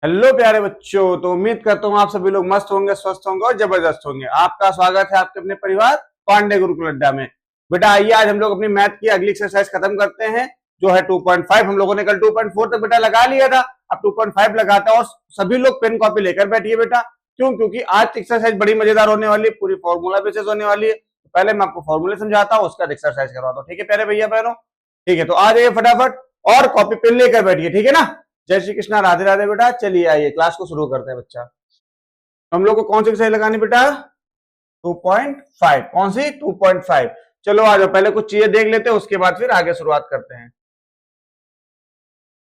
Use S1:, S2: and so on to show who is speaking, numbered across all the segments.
S1: Hello प्यारे बच्चों। तो उम्मीद करता हूँ आप सभी लोग मस्त होंगे, स्वस्थ होंगे और जबरदस्त होंगे। आपका स्वागत है आपके अपने परिवार पांडे गुरुकुल अड्डा में। बेटा आइए आज हम लोग अपनी मैथ की अगली एक्सरसाइज खत्म करते हैं, जो है 2.5। हम लोगों ने कल 2.4 तक बेटा लगा लिया था, अब 2.5 लगाते हैं। और सभी लोग पेन कॉपी लेकर बैठिए बेटा। क्यों? क्योंकि आज की एक्सरसाइज बड़ी मजेदार होने वाली है, पूरी फॉर्मूला बेसिस होने वाली है। पहले मैं आपको फॉर्मूले समझाता हूँ, उसका एक्सरसाइज करवाता हूँ। ठीक है प्यारे भैया बहनों? ठीक है, तो आ जाइए फटाफट और कॉपी पेन लेकर बैठिए, ठीक है ना। जय श्री कृष्णा, राधे राधे बेटा। चलिए आइए क्लास को शुरू करते हैं बच्चा। हम लोग को कौन सी एक्सरसाइज लगानी बेटा? 2.5। कौन सी? 2.5। चलो आ जाओ, पहले कुछ चीजें देख लेते हैं, उसके बाद फिर आगे शुरुआत करते हैं।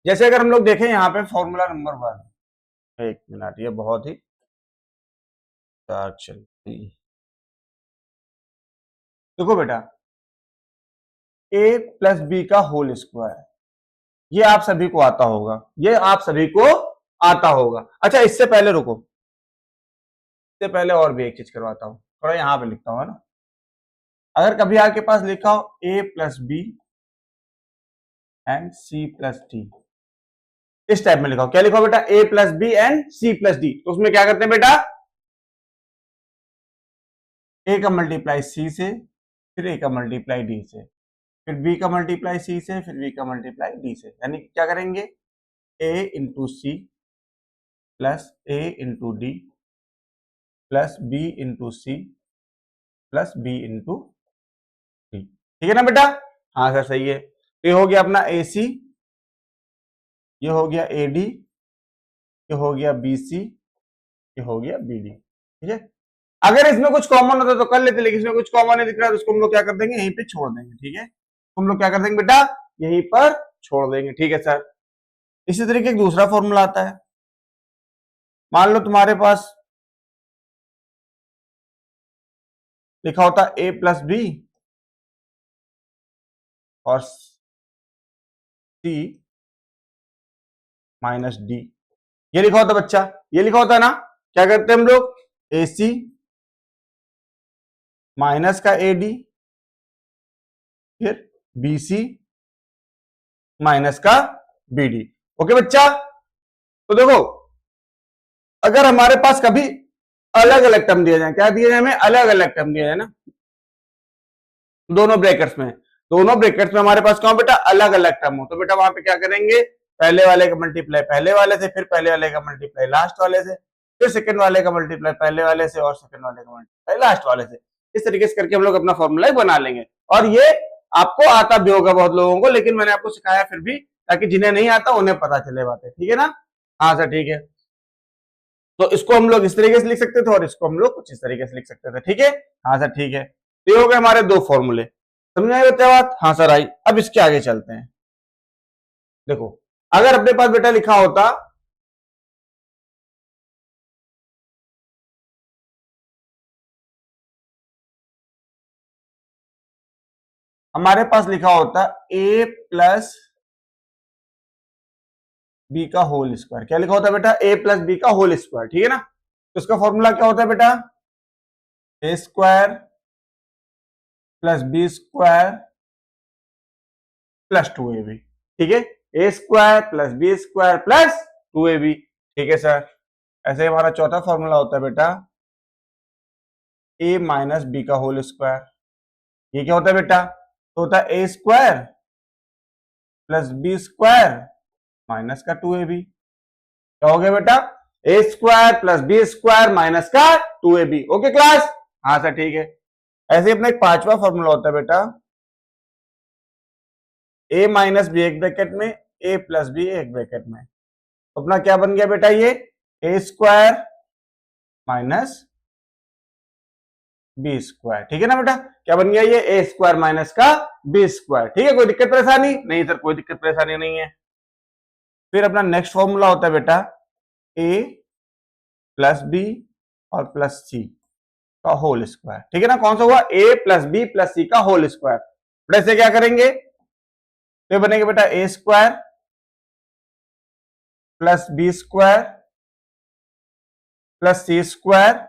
S1: जैसे अगर हम लोग देखें यहाँ पे फॉर्मूला नंबर 1, एक मिनट, ये बहुत ही चलती। देखो बेटा, a प्लस बी का होल स्क्वायर, ये आप सभी को आता होगा, ये आप सभी को आता होगा। अच्छा इससे पहले रुको, इससे पहले और भी एक चीज करवाता हूं, थोड़ा यहां पे लिखता हूं, है ना। अगर कभी आपके पास लिखा हो a plus B and C plus D, इस टाइप में लिखा हो, क्या लिखा हो बेटा? a plus B and C plus D. तो उसमें क्या करते हैं बेटा? a का मल्टीप्लाई c से, फिर a का मल्टीप्लाई d से, फिर b का मल्टीप्लाई c से, फिर b का मल्टीप्लाई d से। यानी क्या करेंगे? a into C plus a into D plus b into C plus b into D. ठीक है ना बेटा? हाँ सर सही है। तो ये हो गया अपना ए सी, ये हो गया ए डी, ये हो गया बी सी, ये हो गया बी डी। ठीक है, अगर इसमें कुछ कॉमन होता तो कर लेते, लेकिन इसमें कुछ कॉमन नहीं दिख रहा है, तो उसको हम लोग क्या कर देंगे? यहीं पे छोड़ देंगे। ठीक है, हम लोग क्या कर देंगे बेटा? यहीं पर छोड़ देंगे। ठीक है सर। इसी तरीके एक दूसरा फॉर्मूला आता है। मान लो तुम्हारे पास लिखा होता ए प्लस बी और सी माइनस डी, ये लिखा होता बच्चा, ये लिखा होता है ना। क्या करते हैं हम लोग? ए सी माइनस का ए डी, फिर बी सी माइनस का बी डी। ओके बच्चा? तो देखो, अगर हमारे पास कभी अलग अलग टर्म दिया जाए, क्या दिया जाए हमें? अलग अलग टर्म दिया जाए ना, दोनों ब्रैकेट्स में, दोनों ब्रैकेट्स में हमारे पास कौन बेटा? अलग अलग टर्म हो, तो बेटा वहां पे क्या करेंगे? पहले वाले का मल्टीप्लाई पहले वाले से, फिर पहले वाले का मल्टीप्लाई लास्ट वाले से, फिर सेकंड वाले का मल्टीप्लाई पहले वाले से, और सेकंड वाले का मल्टीप्लाई लास्ट वाले से। इस तरीके से करके हम लोग अपना फॉर्मूला बना लेंगे। और ये आपको आता भी होगा बहुत लोगों को, लेकिन मैंने आपको सिखाया फिर भी, ताकि जिन्हें नहीं आता उन्हें पता चले बातें। ठीक है ना? हाँ सर ठीक है। तो इसको हम लोग इस तरीके से लिख सकते थे और इसको हम लोग कुछ इस तरीके से लिख सकते थे। ठीक है? हाँ सर ठीक है। तो ये हो गए हमारे दो फॉर्मूले। समझ आई बच्चा बात? हाँ सर आई। अब इसके आगे चलते हैं। देखो, अगर अपने पास बेटा लिखा होता हमारे पास लिखा होता a प्लस बी का होल स्क्वायर, क्या लिखा होता है बेटा? a प्लस बी का होल स्क्वायर। ठीक है ना? तो इसका फॉर्मूला क्या होता है बेटा? A square plus B square plus 2ab। ठीक है, A square plus B square plus 2ab। ठीक है सर। ऐसे ही हमारा चौथा फॉर्मूला होता है बेटा a माइनस बी का होल स्क्वायर। ये क्या होता है बेटा? तो होता है A square plus B square minus का 2ab। क्या हो गया बेटा? A square plus B square minus का 2ab। Okay class? हाँ सर ठीक है। ऐसे ही अपना एक पांचवा फॉर्मूला होता है बेटा a माइनस बी एक ब्रैकेट में, a प्लस बी एक ब्रैकेट में। तो अपना क्या बन गया बेटा? ये ए स्क्वायर माइनस बी स्क्वायर। ठीक है ना बेटा? क्या बन गया? ये ए स्क्वायर माइनस का बी स्क्वायर। ठीक है, कोई दिक्कत परेशानी नहीं सर? कोई दिक्कत परेशानी नहीं है। फिर अपना नेक्स्ट फॉर्मूला होता है बेटा a प्लस बी और प्लस सी का होल स्क्वायर। ठीक है ना? कौन सा हुआ? a plus B plus C का होल स्क्वायर। बेटा इसे क्या करेंगे? तो बनेगा बेटा A square plus B square plus C square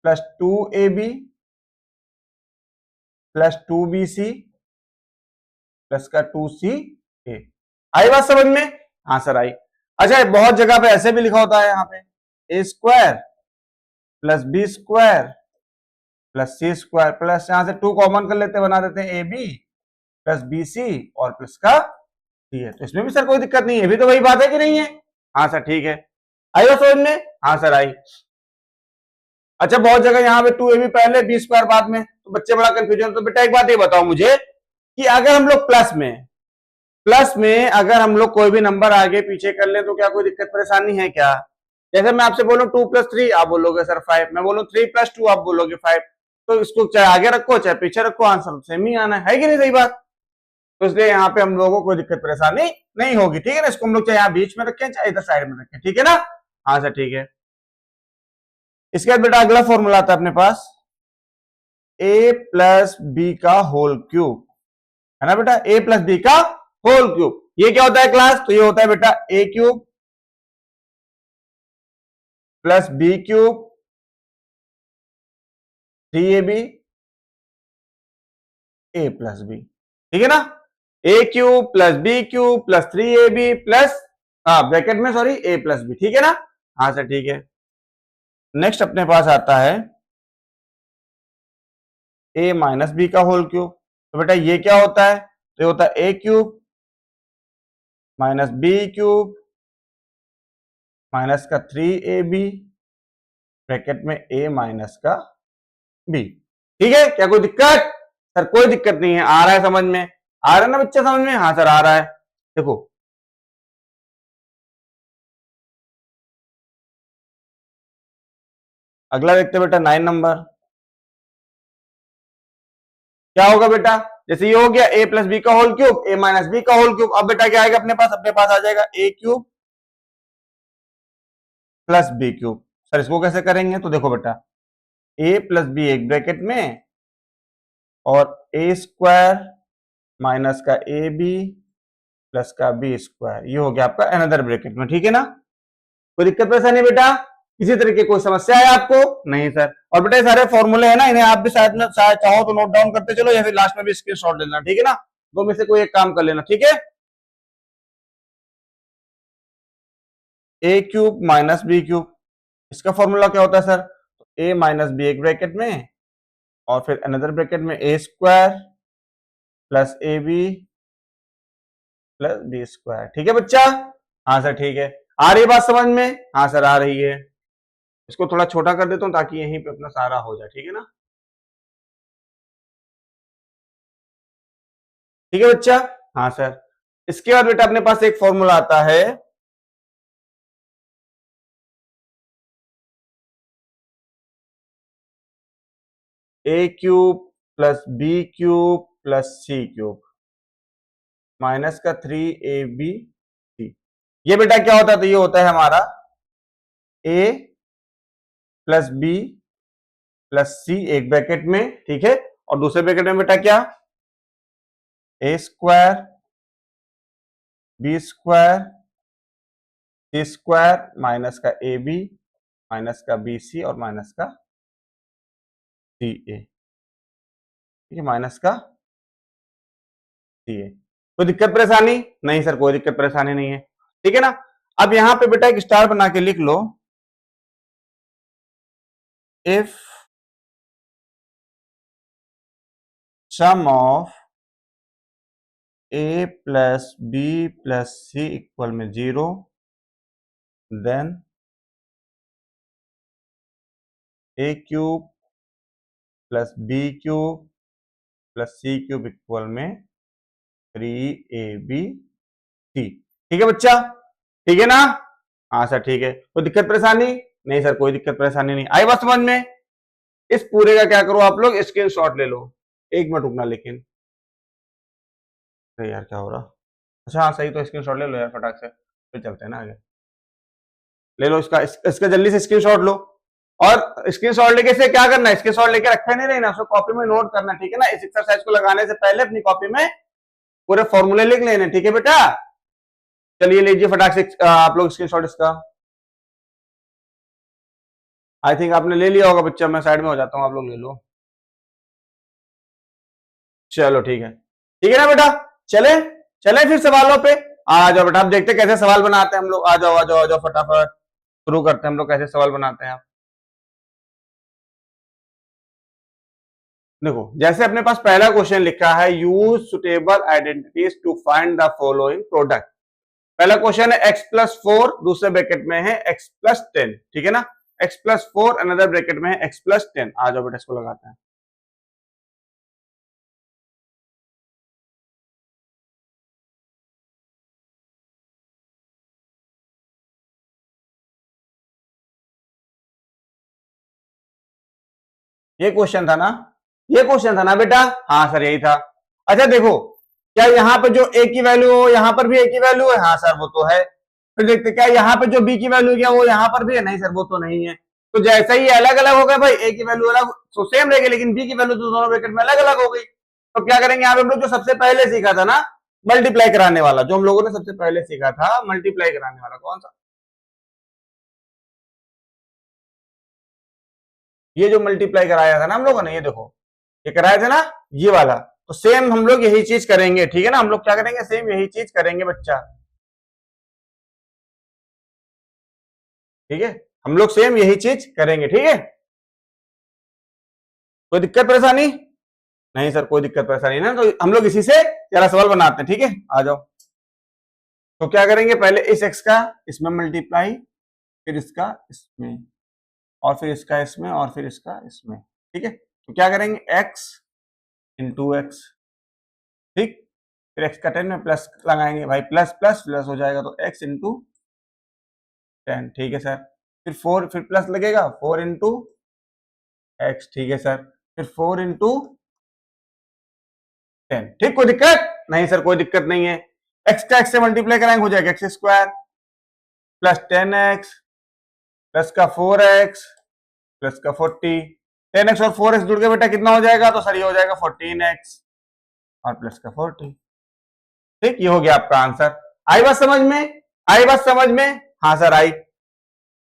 S1: plus 2ab plus 2bc plus का 2ca। आई बात समझ में? हाँ सर आई। अच्छा, बहुत जगह पे ऐसे भी लिखा होता है यहाँ पे A square plus B square plus C square plus यहां से 2 कॉमन कर लेते, बना देते हैं A B plus B C और प्लस का सी है। तो इसमें भी सर कोई दिक्कत नहीं है, भी तो वही बात है कि नहीं है? हाँ सर ठीक है, आई बात समझ में? हाँ सर आई। अच्छा, बहुत जगह यहाँ पे 2ab पहले बी स्क्वायर बाद में, तो बच्चे बड़ा कंफ्यूजन। तो बेटा एक बात ये बताओ मुझे कि अगर हम लोग प्लस में अगर हम लोग कोई भी नंबर आगे पीछे कर ले तो क्या कोई दिक्कत परेशानी है क्या? जैसे मैं आपसे बोलूं 2 + 3 आप बोलोगे सर 5, मैं बोलूं 3 + 2 आप बोलोगे 5, तो इसको चाहे आगे रखो चाहे पीछे रखो आंसर सेम ही आना है कि नहीं? सही बात। तो इसलिए यहाँ पे हम लोगों को कोई दिक्कत परेशानी नहीं होगी, ठीक है ना? इसको हम लोग चाहे यहाँ बीच में रखें चाहे इधर साइड में रखें, ठीक है ना? हाँ सर ठीक है। इसके बाद बेटा अगला फॉर्मूला आता है अपने पास a प्लस बी का होल क्यूब, है ना बेटा? a प्लस बी का होल क्यूब, ये क्या होता है क्लास? तो ये होता है बेटा a cube plus B cube 3ab a plus B, ठीक है ना? a cube plus B cube plus 3ab plus bracket में सॉरी a प्लस बी, ठीक है ना? हाँ सर ठीक है। नेक्स्ट अपने पास आता है a माइनस बी का होल क्यूब, तो बेटा ये क्या होता है? तो ये होता है a cube minus B cube minus का 3ab ब्रैकेट में a माइनस का b, ठीक है? क्या कोई दिक्कत? सर कोई दिक्कत नहीं है, आ रहा है समझ में? आ रहा है ना बच्चा समझ में? हाँ सर आ रहा है। देखो अगला देखते हैं बेटा 9 नंबर, क्या होगा बेटा? जैसे ये हो गया a प्लस बी का whole cube a minus B का होल क्यूब, अब बेटा क्या आएगा अपने पास? अपने पास आ जाएगा a cube plus B cube. Sir इसको कैसे करेंगे? तो देखो बेटा a प्लस बी एक ब्रैकेट में और a स्क्वायर माइनस का ए बी प्लस का बी स्क्वायर, ये हो गया आपका अनदर ब्रैकेट में, ठीक है ना? कोई दिक्कत परेशानी बेटा? किसी तरह की कोई समस्या है आपको? नहीं सर। और बेटा ये सारे फॉर्मूले हैं ना, इन्हें आप भी शायद में चाहो तो नोट डाउन करते चलो या फिर लास्ट में भी स्क्रीनशॉट लेना, ठीक है ना? दो में से कोई एक काम कर लेना, ठीक है? A cube minus B cube, इसका फॉर्मूला क्या होता है सर? ए माइनस बी एक ब्रैकेट में और फिर अनदर ब्रैकेट में A square plus A B plus B square, ठीक है बच्चा? हाँ सर ठीक है। आ रही है बात समझ में? हाँ सर आ रही है। इसको थोड़ा छोटा कर देता हूं ताकि यहीं पे अपना सारा हो जाए, ठीक है ना? ठीक है बच्चा? हाँ सर। इसके बाद बेटा अपने पास एक फॉर्मूला आता है A cube plus B cube plus C cube minus का 3ab सी। ये बेटा क्या होता है? तो ये होता है हमारा a plus B plus C एक ब्रैकेट में, ठीक है? और दूसरे ब्रैकेट में बेटा क्या? ए square B square C square minus का ए बी माइनस का बी सी और माइनस का सी ए, ठीक है? माइनस का सी ए। कोई दिक्कत परेशानी? नहीं सर कोई दिक्कत परेशानी नहीं है, ठीक है ना? अब यहां पे बेटा एक स्टार बना के लिख लो, if sum of a plus B plus C equal में 0 then a cube plus B cube plus C cube equal में 3ab सी, ठीक है बच्चा? ठीक है ना? हाँ सर ठीक है। कोई दिक्कत परेशानी? नहीं सर कोई दिक्कत परेशानी नहीं। आई बात समझ में? इस पूरे का क्या करो आप लोग स्क्रीनशॉट ले लो, एक मिनट रुकना लेकिन। अरे यार क्या हो रहा? अच्छा हाँ सही, तो स्क्रीनशॉट ले लो यार फटाक से, फिर चलते हैं ना आगे। ले लो इसका जल्दी से स्क्रीनशॉट लो। और स्क्रीनशॉट लेके से क्या करना है? स्क्रीनशॉट लेके रखा नहीं रहना, उसको कॉपी में नोट करना, ठीक है ना? इस एक्सरसाइज को लगाने से पहले अपनी कॉपी में पूरे फॉर्मूले लिख लेने, ठीक है बेटा? चलिए लीजिए फटाक से आप लोग स्क्रीनशॉट इसका। आई थिंक आपने ले लिया होगा बच्चा, मैं साइड में हो जाता हूँ, आप लोग ले लो। चलो ठीक है, ठीक है ना बेटा? चले चले फिर सवालों पे। आ जाओ बेटा, अब देखते हैं कैसे सवाल बनाते हैं हम लोग। आ जाओ आ जाओ आ जाओ, फटाफट शुरू करते हैं हम लोग कैसे सवाल बनाते हैं। देखो जैसे अपने पास पहला क्वेश्चन लिखा है, use suitable identities to find the following product. पहला क्वेश्चन है x+4, दूसरे ब्रैकेट में है x+10, ठीक है ना। x+4 अनदर ब्रैकेट में है x+10। आ जाओ बेटा इसको लगाते हैं। ये क्वेश्चन था ना, ये क्वेश्चन था ना बेटा। हाँ सर यही था। अच्छा देखो, क्या यहाँ पे जो a की वैल्यू हो यहाँ पर भी a की वैल्यू है? हाँ सर वो तो है। फिर देखते क्या यहाँ पे जो b की वैल्यू क्या वो यहाँ पर भी है? नहीं सर वो तो नहीं है। तो जैसा ही अलग अलग हो गए भाई, a की वैल्यू अलग तो सेम रहेगी, लेकिन b की वैल्यू तो दोनों ब्रैकेट में अलग अलग हो गई। तो क्या करेंगे यहाँ पे हम लोग, जो सबसे पहले सीखा था ना मल्टीप्लाई कराने वाला, जो हम लोगों ने सबसे पहले सीखा था मल्टीप्लाई कराने वाला, कौन सा? ये जो मल्टीप्लाई कराया था ना हम लोगों ने, ये देखो ये कराया था ना, ये वाला। तो सेम हम लोग यही चीज करेंगे, ठीक है ना। हम लोग क्या करेंगे, सेम यही चीज करेंगे बच्चा, ठीक है। हम लोग सेम यही चीज करेंगे, ठीक है। कोई दिक्कत परेशानी? नहीं सर कोई दिक्कत परेशानी ना, तो हम लोग इसी से जरा सवाल बनाते हैं, ठीक है। आ जाओ। तो क्या करेंगे, पहले इस x का इसमें मल्टीप्लाई, फिर इसका इसमें, और फिर इसका इसमें, और फिर इसका इसमें, ठीक है। तो क्या करेंगे, x इंटू एक्स, ठीक। फिर x का 10 में प्लस लगाएंगे भाई, प्लस प्लस प्लस हो जाएगा, तो x इंटू 10, ठीक है सर। फिर 4, फिर प्लस लगेगा 4 इंटू एक्स, ठीक है सर। फिर 4 इंटू 10, ठीक। कोई दिक्कत नहीं सर, कोई दिक्कत नहीं है। x का x से मल्टीप्लाई कराएंगे, हो जाएगा x square plus 10x plus का 4x प्लस का 40। 10x और 4x जुड़ के बेटा कितना हो जाएगा, तो सर ये हो जाएगा 14x और प्लस का 40, ठीक। ये हो गया आपका आंसर। आई बात समझ में? आई बात समझ में? हाँ सर आई।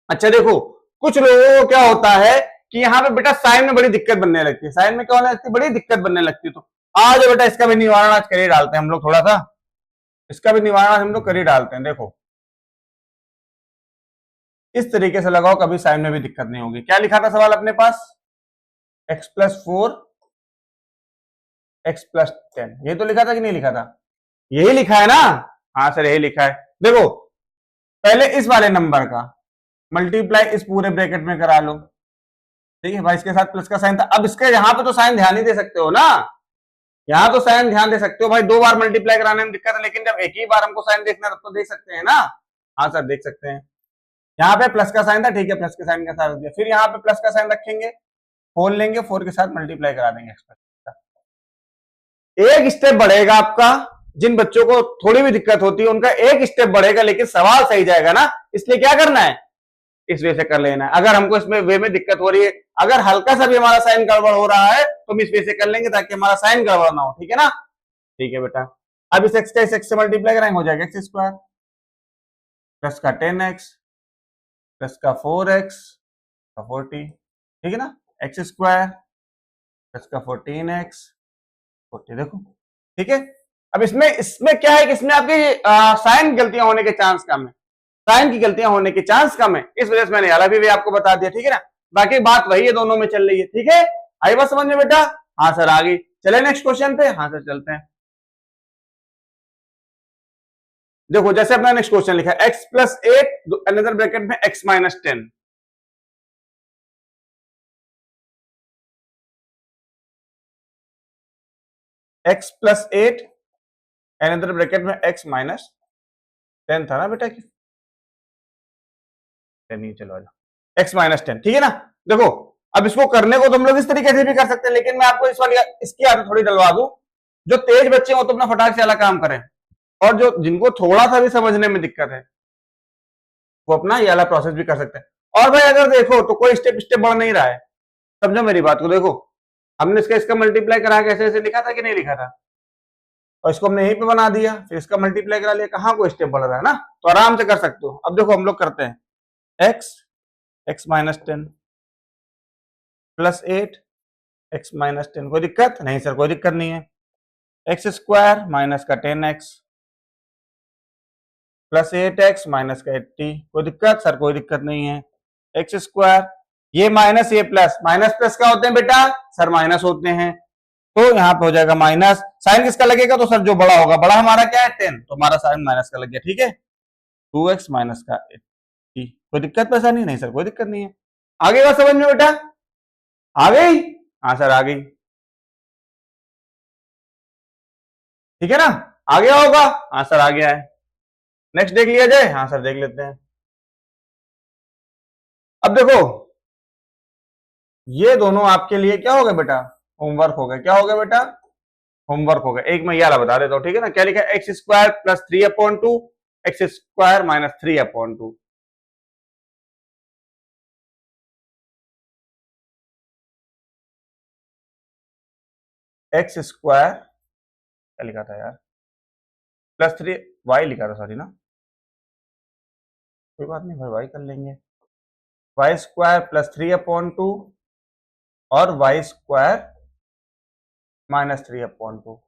S1: अच्छा देखो, कुछ लोगों को क्या होता है कि यहाँ पे बेटा साइन में बड़ी दिक्कत बनने लगती है। साइन में क्या होने लगती है, बड़ी दिक्कत बनने लगती है। तो आज बेटा इसका भी निवारण आज कर ही डालते हैं हम लोग, थोड़ा सा इसका भी निवारण हम लोग कर ही डालते हैं। देखो इस तरीके से लगाओ, कभी साइन में भी दिक्कत नहीं होगी। क्या लिखा था सवाल अपने पास, x+4 x+10, ये तो लिखा था कि नहीं लिखा था? यही लिखा है ना? हाँ सर यही लिखा है। देखो पहले इस वाले नंबर का मल्टीप्लाई इस पूरे ब्रैकेट में करा लो, ठीक है भाई। इसके साथ प्लस का साइन था, अब इसके यहाँ पे तो साइन ध्यान नहीं दे सकते हो ना, यहाँ तो साइन ध्यान दे सकते हो भाई। 2 बार मल्टीप्लाई कराने में दिक्कत है, लेकिन जब एक ही बार हमको साइन देखना है तब तो देख सकते हैं ना। हाँ सर देख सकते हैं। यहाँ पे प्लस का साइन था, ठीक है, प्लस के साइन के साथ दिया। फिर यहाँ पे प्लस का साइन रखेंगे, 4 लेंगे, 4 के साथ मल्टीप्लाई करा देंगे। एक स्टेप बढ़ेगा आपका, जिन बच्चों को थोड़ी भी दिक्कत होती है उनका एक स्टेप बढ़ेगा, लेकिन सवाल सही जाएगा ना। इसलिए क्या करना है, इस वे से कर लेना है। अगर हमको इसमें वे में दिक्कत हो रही है, अगर हल्का सा भी हमारा साइन गड़बड़ हो रहा है तो हम इस वे से कर लेंगे, ताकि हमारा साइन गड़बड़ ना हो, ठीक है ना। ठीक है बेटा, अब इस एक्स का इस एक्स से मल्टीप्लाई कराएंगे, हो जाएगा एक्स स्क्वायर प्लस का 10x प्लस का 4x का 40, ठीक है ना। एक्स स्क्वायर प्लस का 14x 40, देखो ठीक है। अब इसमें इसमें क्या है कि इसमें आपकी साइन गलतियां होने के चांस कम है, साइन की गलतियां होने के चांस कम है, इस वजह से मैंने वाला भी आपको बता दिया, ठीक है ना। बाकी बात वही है, दोनों में चल रही है, ठीक है। आई बात समझ में बेटा? हाँ सर आ गई। चले नेक्स्ट क्वेश्चन पे। हाँ सर चलते हैं। देखो जैसे अपना नेक्स्ट क्वेश्चन लिखा है, x+8 अनदर ब्रैकेट में x-10, x+8 अनदर ब्रैकेट में x-10 था ना बेटा की, नहीं चलो x-10, ठीक है ना। देखो अब इसको करने को तो हम लोग इस तरीके से भी कर सकते हैं, लेकिन मैं आपको इस वाली इसकी आदत थोड़ी डलवा दूं। जो तेज बच्चे हो तो अपना फटाक से वाला काम करें, और जो जिनको थोड़ा सा भी समझने में दिक्कत है वो अपना ये वाला प्रोसेस भी कर सकते हैं। और भाई अगर देखो तो कोई स्टेप स्टेप बढ़ नहीं रहा है, समझो मेरी बात को। देखो हमने इसका इसका मल्टीप्लाई करा के ऐसे ऐसे लिखा था कि नहीं लिखा था, और इसको हमने यहीं पे बना दिया, फिर इसका मल्टीप्लाई करा लिया, कहाँ कोई स्टेप बढ़ रहा है ना, तो आराम से कर सकते हो। अब देखो हम लोग करते हैं x-10 +8 x-10, कोई दिक्कत नहीं सर? कोई दिक्कत नहीं है। एक्स स्क्वायर माइनस का 10x प्लस 8x माइनस का 80, कोई दिक्कत सर? कोई दिक्कत नहीं है। एक्स स्क्वायर, ये माइनस ये प्लस, माइनस प्लस क्या होते हैं बेटा? सर माइनस होते हैं। तो यहाँ पे हो जाएगा माइनस, साइन किसका लगेगा? तो सर जो बड़ा होगा, बड़ा हमारा क्या है 10, तो हमारा साइन माइनस का लग गया, ठीक है। 2x माइनस का 80, कोई दिक्कत परेशानी नहीं सर? कोई दिक्कत नहीं है। आगे बात समझ में बेटा? आ गई? हाँ सर आ गई, ठीक है ना? आ गया होगा? हाँ सर आ गया है। नेक्स्ट देख लिया जाए? हाँ सर देख लेते हैं। अब देखो, ये दोनों आपके लिए क्या हो गए बेटा? होमवर्क हो गए। क्या हो गया बेटा? होमवर्क हो गया। एक मैं ये वाला बता देता हूँ, ठीक है ना? क्या लिखा है? X square plus 3/2 x square minus 3/2। X square क्या लिखा था यार? प्लस 3 वाई लिखा था, सॉरी ना, कोई बात नहीं भाई, वाई कर लेंगे। वाई स्क्वायर प्लस 3/2 और वाई स्क्वायर माइनस 3/2,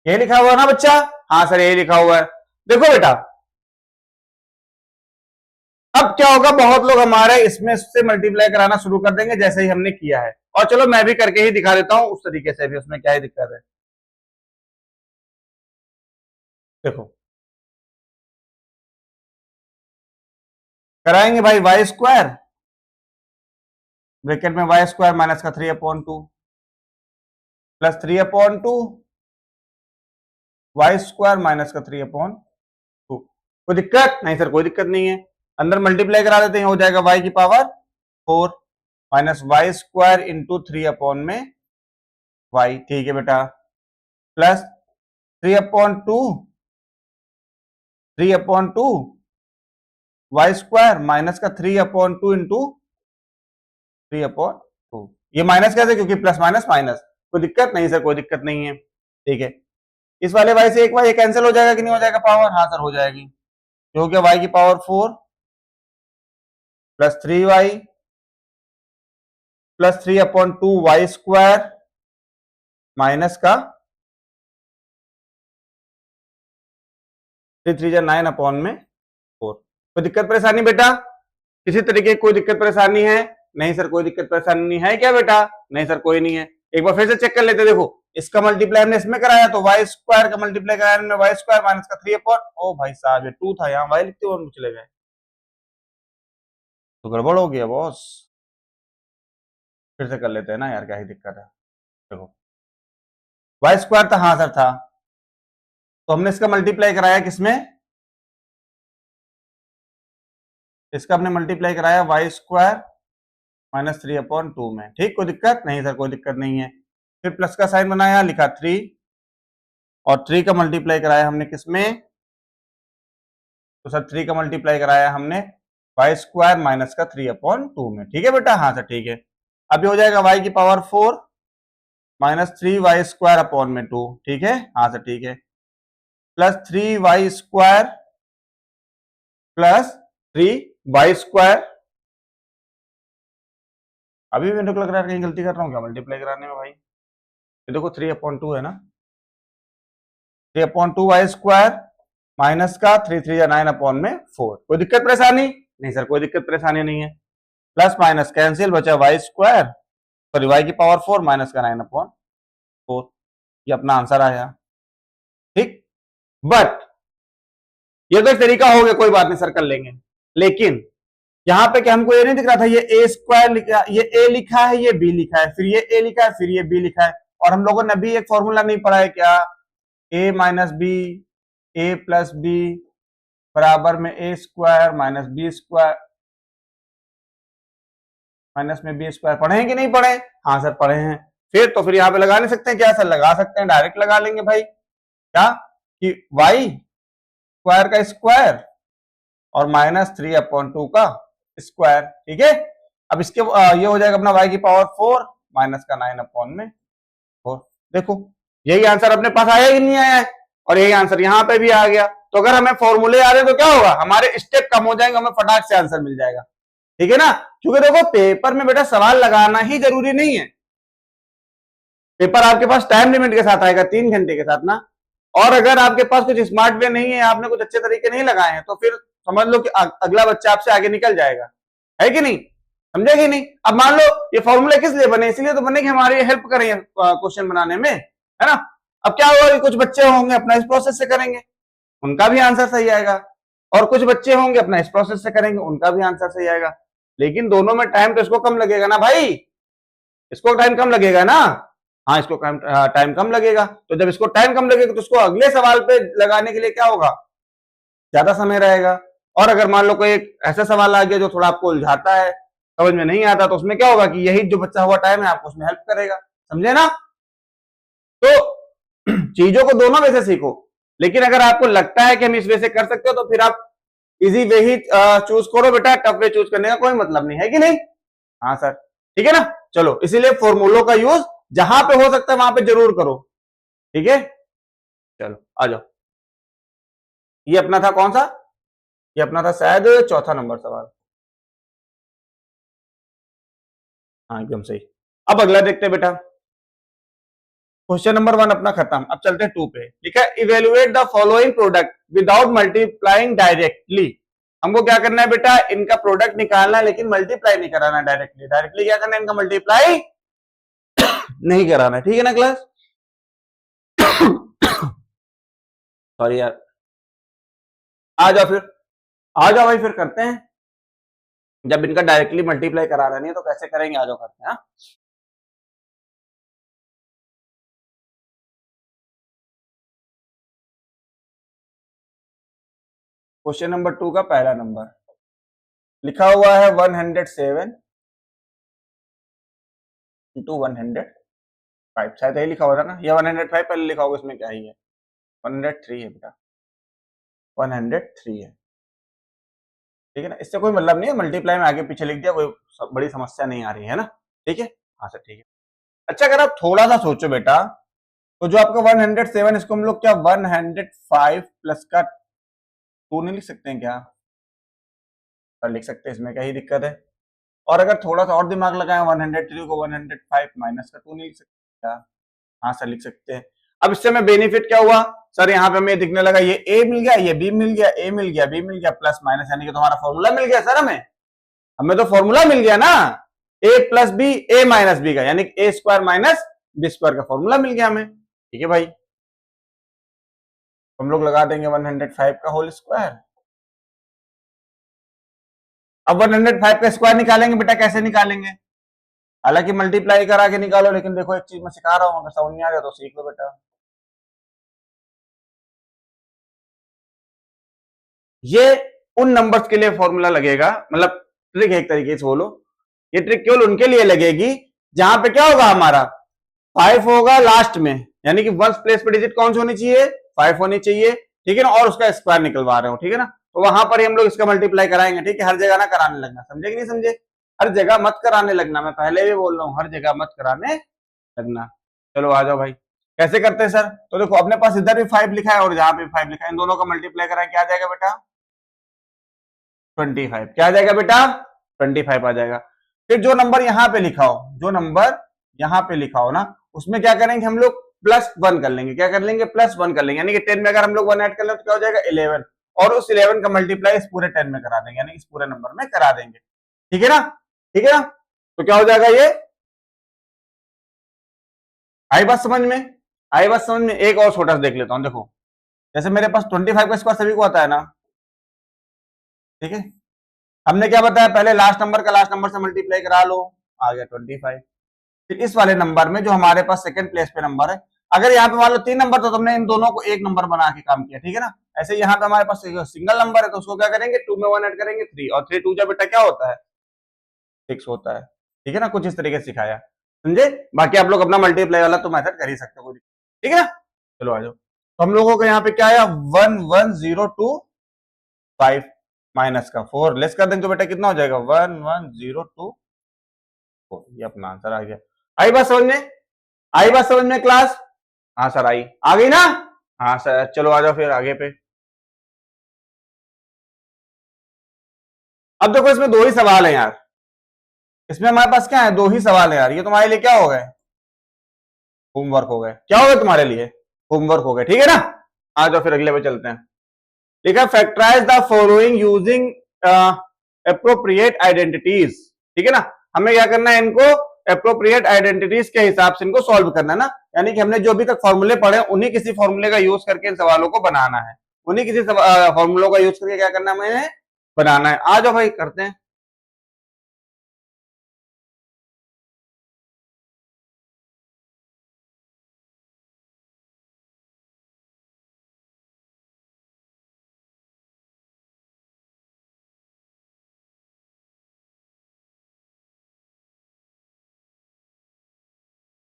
S1: ये लिखा हुआ है ना बच्चा? हाँ सर ये लिखा हुआ है। देखो बेटा, अब क्या होगा, बहुत लोग हमारे इसमें से मल्टीप्लाई कराना शुरू कर देंगे जैसे ही हमने किया है। और चलो मैं भी करके ही दिखा देता हूं उस तरीके से भी, उसमें क्या ही दिक्कत है। देखो कराएंगे भाई, वाई स्क्वायर ब्रैकेट में वाई स्क्वायर माइनस का 3/2 प्लस 3/2 वाई स्क्वायर माइनस का 3/2। कोई दिक्कत नहीं सर? कोई दिक्कत नहीं है। अंदर मल्टीप्लाई करा देते हैं, हो जाएगा वाई की power 4 minus Y square into 3 में वाई, ठीक है बेटा। प्लस 3/2 3/2 वाई स्क्वायर माइनस का 3/2 इंटू 3/2। ये माइनस कैसे? क्योंकि प्लस माइनस माइनस। कोई दिक्कत नहीं सर? कोई दिक्कत नहीं है, ठीक है। इस वाले वाई से एक वाई कैंसिल हो जाएगा कि नहीं हो जाएगा पावर? हाँ सर हो जाएगी। जो हो गया वाई की power 4 plus 3y plus 3/2 Y square minus का 3×3 = 9 में 4। कोई दिक्कत परेशानी बेटा? किसी तरीके की कोई दिक्कत परेशानी है? नहीं सर कोई दिक्कत परेशानी नहीं है। क्या बेटा? नहीं सर कोई नहीं है। एक बार फिर से चेक कर लेते। देखो इसका मल्टीप्लाई हमने इसमें कराया तो वाई स्क्वायर का मल्टीप्लाई कराया हमने वाई स्क्वायर माइनस का 3 ओ भाई साहब ये 2 था, यहाँ वाई लिखते हुए चले गए तो गड़बड़ हो गया बॉस। फिर से कर लेते हैं ना यार, क्या ही दिक्कत है। देखो वाई स्क्वायर था, हाँ सर था, तो हमने इसका मल्टीप्लाई कराया किसमें? इसका हमने मल्टीप्लाई कराया वाई स्क्वायर माइनस 3/2 में, ठीक। कोई दिक्कत नहीं सर? कोई दिक्कत नहीं है। फिर प्लस का साइन बनाया, लिखा 3 और 3 का मल्टीप्लाई कराया हमने किसमें? तो सर 3 का मल्टीप्लाई कराया हमने वाई स्क्वायर माइनस का 3/2 में, ठीक है बेटा? हाँ सर ठीक है। अभी हो जाएगा वाई की power 4 minus 3y square upon में 2, ठीक है? हाँ सर ठीक है। Plus 3y square plus 3y square. अभी मेरे को लग रहा है कहीं गलती कर रहा हूँ क्या मल्टीप्लाई कराने में भाई? ये देखो 3/2 है ना, 3/2 वाई स्क्वायर माइनस का 3×3 = 9 में 4। कोई दिक्कत परेशानी नहीं सर? कोई दिक्कत परेशानी नहीं है। प्लस माइनस कैंसिल, बचा वाई स्क्वायर सॉरी वाई की पावर 4 माइनस का 9/4। ये अपना आंसर आया, ठीक। बट ये तो एक तरीका हो गया, कोई बात नहीं सर कर लेंगे। लेकिन यहाँ पे क्या हमको ये नहीं दिख रहा था, ये ए स्क्वायर लिखा, ये ए लिखा है, ये बी लिखा है, फिर ये ए लिखा है, फिर ये बी लिखा है। और हम लोगों ने अभी एक फॉर्मूला नहीं पढ़ा है क्या? A minus B A plus B बराबर में A square minus B square minus में बी स्क्वायर। पढ़े हैं कि नहीं पढ़े? हाँ सर पढ़े हैं। फिर तो फिर यहाँ पे लगा नहीं सकते क्या सर? लगा सकते हैं, डायरेक्ट लगा लेंगे भाई। क्या कि वाई स्क्वायर का स्क्वायर और माइनस 3/2 का स्क्वायर, ठीक है। अब इसके ये हो जाएगा अपना y की पावर 4 माइनस का 9/4। देखो यही आंसर अपने पास आया कि नहीं आया है? और यही आंसर यहाँ पे भी आ गया। तो अगर हमें फॉर्मूले आ रहे हैं तो क्या होगा, हमारे स्टेप कम हो जाएंगे, हमें फटाक से आंसर मिल जाएगा, ठीक है ना। क्योंकि देखो पेपर में बेटा सवाल लगाना ही जरूरी नहीं है, पेपर आपके पास टाइम लिमिट के साथ आएगा, 3 घंटे के साथ ना। और अगर आपके पास कुछ स्मार्ट वे नहीं है, आपने कुछ अच्छे तरीके नहीं लगाए हैं, तो फिर समझ लो कि अगला बच्चा आपसे आगे निकल जाएगा, है कि नहीं, समझे कि नहीं। अब मान लो ये फॉर्मूला किस लिए बने, इसलिए तो बने कि हमारी हेल्प करें क्वेश्चन बनाने में, है ना। अब क्या होगा कि कुछ बच्चे होंगे अपना इस प्रोसेस से करेंगे, उनका भी आंसर सही आएगा, और कुछ बच्चे होंगे अपना इस प्रोसेस से करेंगे, उनका भी आंसर सही आएगा। लेकिन दोनों में टाइम तो इसको कम लगेगा ना भाई, इसको टाइम कम लगेगा ना, हाँ इसको टाइम कम लगेगा। तो जब इसको टाइम कम लगेगा तो उसको अगले सवाल पे लगाने के लिए क्या होगा, ज्यादा समय रहेगा। और अगर मान लो कोई एक ऐसा सवाल आ गया जो थोड़ा आपको उलझाता है, समझ में नहीं आता, तो उसमें क्या होगा कि यही जो बचा हुआ टाइम है आपको उसमें हेल्प करेगा, समझे ना। तो चीजों को दोनों वे से सीखो, लेकिन अगर आपको लगता है कि हम इस वे से कर सकते हो तो फिर आप इजी वे ही चूज करो बेटा, टफ वे चूज करने का कोई मतलब नहीं है कि नहीं। हाँ सर, ठीक है ना। चलो, इसीलिए फॉर्मूलों का यूज जहां पे हो सकता है वहां पे जरूर करो, ठीक है। चलो आ जाओ, ये अपना था कौन सा, ये अपना था शायद चौथा नंबर सवाल, हाँ एकदम सही। अब अगला देखते हैं बेटा, क्वेश्चन नंबर 1 अपना खत्म। अब चलते हैं 2 पे, ठीक है। Evaluate the following product without multiplying directly. हमको क्या करना है बेटा, इनका प्रोडक्ट निकालना है, लेकिन मल्टीप्लाई नहीं कराना डायरेक्टली। डायरेक्टली क्या करना है, इनका मल्टीप्लाई नहीं कराना है, ठीक है ना क्लास। सॉरी यार, आ जाओ फिर, आ जाओ भाई, फिर करते हैं। जब इनका डायरेक्टली मल्टीप्लाई करा रहे नहीं है तो कैसे करेंगे, आ जाओ करते हैं। क्वेश्चन नंबर 2 का पहला नंबर लिखा हुआ है 107 इंटू 105, शायद यही लिखा हुआ था ना, या 105 पहले लिखा होगा, इसमें क्या ही है, 103 है बेटा, 103 है, ठीक है ना। इससे कोई मतलब नहीं है, मल्टीप्लाई में आगे पीछे लिख दिया, कोई बड़ी समस्या नहीं आ रही है ना, ठीक है। हाँ सर ठीक है। अच्छा, अगर आप थोड़ा सा सोचो बेटा, तो जो आपका 107, इसको हम लोग क्या 105 प्लस का 2 नहीं लिख सकते हैं क्या, सर लिख सकते हैं, इसमें क्या ही दिक्कत है। और अगर थोड़ा सा और दिमाग लगाएं, 103 को 105 माइनस का 2 नहीं लिख सकते क्या, हाँ सर लिख सकते हैं। अब इससे हमें बेनिफिट क्या हुआ सर, यहाँ पे हमें दिखने लगा ये ए मिल गया, ये बी मिल गया, ए मिल गया, बी मिल गया, प्लस माइनस, यानी कि तुम्हारा फॉर्मूला मिल गया सर, हमें हमें तो फॉर्मूला मिल गया ना, ए प्लस बी, ए माइनस बी का, यानी ए स्क्वायर माइनस बी स्क्वायर का फॉर्मूला मिल गया हमें, ठीक है भाई। हम लोग लगा देंगे 105 का होल स्क्वायर। अब 105 का स्क्वायर निकालेंगे बेटा, कैसे निकालेंगे, हालांकि मल्टीप्लाई करा के निकालो, लेकिन देखो एक चीज मैं सिखा रहा हूं, अगर समझ नहीं आ रहा तो सीख लो बेटा। ये उन नंबर्स के लिए फॉर्मूला लगेगा, मतलब ट्रिक है एक तरीके से बोलो, ये ट्रिक केवल उनके लिए लगेगी जहां पे क्या होगा, हमारा 5 होगा लास्ट में, यानी कि वन प्लेस पे डिजिट कौन सी होनी चाहिए, 5 होनी चाहिए, ठीक है ना, और उसका स्क्वायर निकलवा रहे हो, ठीक है ना। तो वहां पर ही हम लोग इसका मल्टीप्लाई कराएंगे, ठीक है। हर जगह ना कराने लगना, समझे कि नहीं समझे, हर जगह मत कराने लगना, मैं पहले भी बोल रहा हूँ, हर जगह मत कराने लगना। चलो आ जाओ भाई, कैसे करते हैं सर, तो देखो अपने पास इधर भी 5 लिखा है और जहां पे 5 लिखा है, इन दोनों का मल्टीप्लाई कराएं, क्या आ जाएगा बेटा 25, क्या आ जाएगा बेटा 25 आ जाएगा। फिर जो नंबर यहाँ पे लिखा हो, जो नंबर यहाँ पे लिखा हो ना, उसमें क्या करेंगे हम लोग +1 कर लेंगे, क्या कर लेंगे +1 कर लेंगे, यानी कि 10 में अगर हम लोग 1 ऐड कर लें तो क्या हो जाएगा 11, और उस 11 का मल्टीप्लाई इस पूरे 10 में करा देंगे, यानी इस पूरे नंबर में करा देंगे, ठीक है ना, ठीक है ना। तो क्या हो जाएगा, ये आई बात समझ में, आई बात समझ में। एक और छोटा सा देख लेता हूं, देखो जैसे मेरे पास 25 का स्क्वायर सभी को आता है ना, ठीक है। हमने क्या बताया, पहले लास्ट नंबर का लास्ट नंबर से मल्टीप्लाई करा लो, आ गया 25। फिर इस वाले नंबर में जो हमारे पास सेकंड प्लेस पे नंबर है, अगर यहाँ पे मान लो 3 नंबर, तो तुमने इन दोनों को एक नंबर बना के काम किया, ठीक है ना। ऐसे यहाँ पे हमारे पास सिंगल नंबर है, तो उसको क्या करेंगे 2 में 1 ऐड करेंगे 3, और 3 2 जा बेटा क्या होता है 6 होता है, ठीक है ना। कुछ इस तरीके से सिखाया, समझे। बाकी आप लोग अपना मल्टीप्लाई वाला तो मेथड कर ही सकते हो, ठीक है ना। चलो आ जाओ, तो हम लोगों को यहाँ पे क्या आया 11025 माइनस का 4 लेस कर देंगे तो बेटा कितना हो जाएगा 11024, ये अपना आंसर आ गया। आई बात समझ में, आई बात समझ में क्लास, हाँ सर आई, आ गई ना, हाँ सर। चलो आ जाओ फिर आगे पे। अब देखो इसमें 2 ही सवाल है यार, इसमें हमारे पास क्या है 2 ही सवाल है यार, ये तुम्हारे लिए क्या हो गए, होमवर्क हो गए, क्या हो गए तुम्हारे लिए, होमवर्क हो गए, ठीक है ना। आ जाओ फिर अगले पे चलते हैं। लिखा factorise the following using appropriate identities. ठीक है ना, हमें क्या करना है, इनको अप्रोप्रिएट आइडेंटिटीज के हिसाब से इनको सॉल्व करना है ना, यानी कि हमने जो अभी तक फॉर्मूले पढ़े उन्हीं किसी फॉर्मूले का यूज करके इन सवालों को बनाना है, उन्हीं किसी फॉर्मूलों का यूज करके क्या करना है, हमें बनाना है। आ जाओ भाई करते हैं।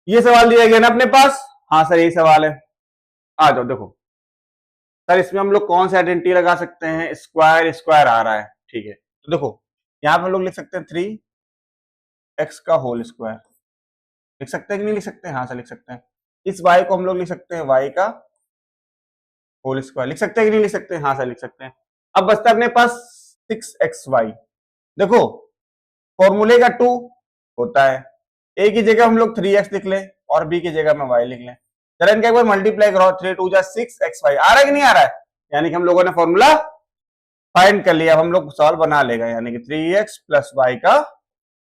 S1: ये सवाल दिया गया ना अपने पास, हाँ सर यही सवाल है। आ जाओ देखो सर, इसमें हम लोग कौन सा आइडेंटिटी लगा सकते हैं, स्क्वायर स्क्वायर आ रहा है, ठीक है, तो देखो यहां पर हम लोग लिख सकते हैं 3x का होल स्क्वायर, लिख सकते हैं कि नहीं लिख सकते हैं, हाँ सर लिख सकते हैं। इस y को हम लोग लिख सकते हैं y का होल स्क्वायर, लिख सकते हैं कि नहीं लिख सकते हैं, हाँ सर लिख सकते हैं। अब बचता है अपने पास 6xy। देखो फॉर्मूले का 2 होता है, a की जगह हम लोग 3x लिख लें और b की जगह में y लिख लें। चलो इनका एक बार मल्टीप्लाई करो, 3 2 जा 6xy आ रहा है कि नहीं आ रहा है, यानी कि हम लोगों ने फॉर्मूला फाइंड कर लिया। अब हम लोग सॉल्व बना लेगा, यानी कि 3x प्लस वाई का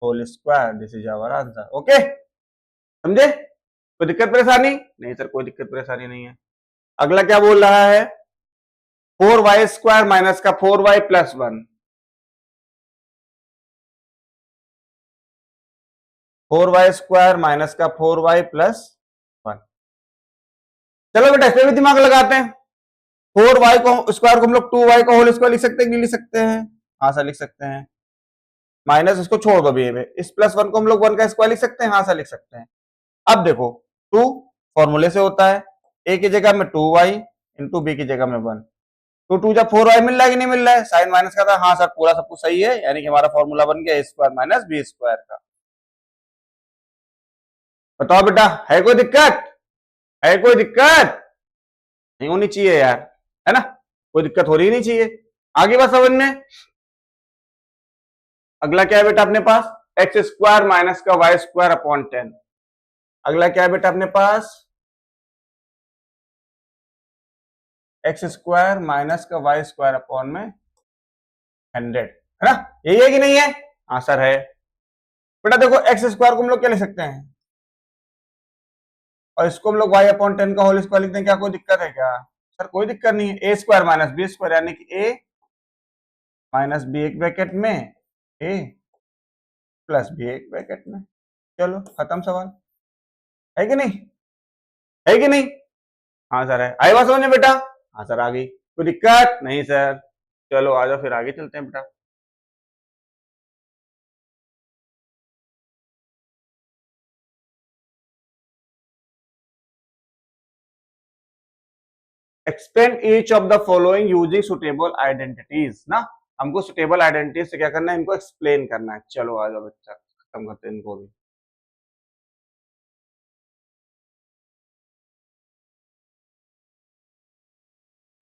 S1: whole square, this is our answer. Okay समझे, कोई दिक्कत परेशानी नहीं सर, कोई दिक्कत परेशानी नहीं है। अगला क्या बोल रहा है, 4y स्क्वायर माइनस का 4y plus 1, 4y square minus का 4y प्लस 1। चलो बेटा इसमें भी दिमाग लगाते हैं। 4y को स्क्वायर को हम लोग 2y का होल स्क्वायर लिख सकते हैं कि नहीं लिख सकते हैं, हाँ सर लिख सकते हैं। माइनस इसको छोड़ दो, भी इस प्लस 1 को हम लोग 1 का स्क्वायर लिख सकते हैं, हाँ सर लिख सकते हैं। अब देखो 2 फॉर्मूले से होता है, a की जगह में 2y इंटू बी की जगह में 1, तो 2 जब 4y मिल रहा है कि नहीं मिल रहा है, साइन माइनस का था, हाँ सर पूरा सब कुछ सही है, यानी कि हमारा फॉर्मूला बन गया a square minus B square का। बताओ बेटा है कोई दिक्कत, है कोई दिक्कत नहीं होनी चाहिए यार, है ना, कोई दिक्कत हो रही नहीं चाहिए। आगे बस समझ में। अगला क्या है बेटा अपने पास, एक्स स्क्वायर माइनस का वाई स्क्वायर अपॉन 10। अगला क्या है बेटा अपने पास, एक्स स्क्वायर माइनस का वाई स्क्वायर अपॉन में 100, है ना, यही है कि नहीं है, हाँ सर है। बेटा देखो एक्स स्क्वायर को हम लोग क्या लिख सकते हैं, और इसको हम लोग वाई अपॉन 10 का होल स्क्वायर लिखते हैं, क्या कोई दिक्कत है क्या, सर कोई दिक्कत नहीं है। A square minus B square, यानी कि ए माइनस बी एक ब्रैकेट में, ए प्लस बी एक ब्रैकेट में, चलो खत्म सवाल, है कि नहीं, है कि नहीं, हाँ सर है। आई बात समझ में बेटा, हाँ सर आ गई, कोई दिक्कत नहीं सर। चलो आ जाओ फिर आगे चलते हैं बेटा। Explain each of the following using suitable identities ना, हमको सुटेबल आइडेंटिटीज से क्या करना है, इनको एक्सप्लेन करना है। चलो आ जाओ बच्चा खत्म करते हैं इनको भी।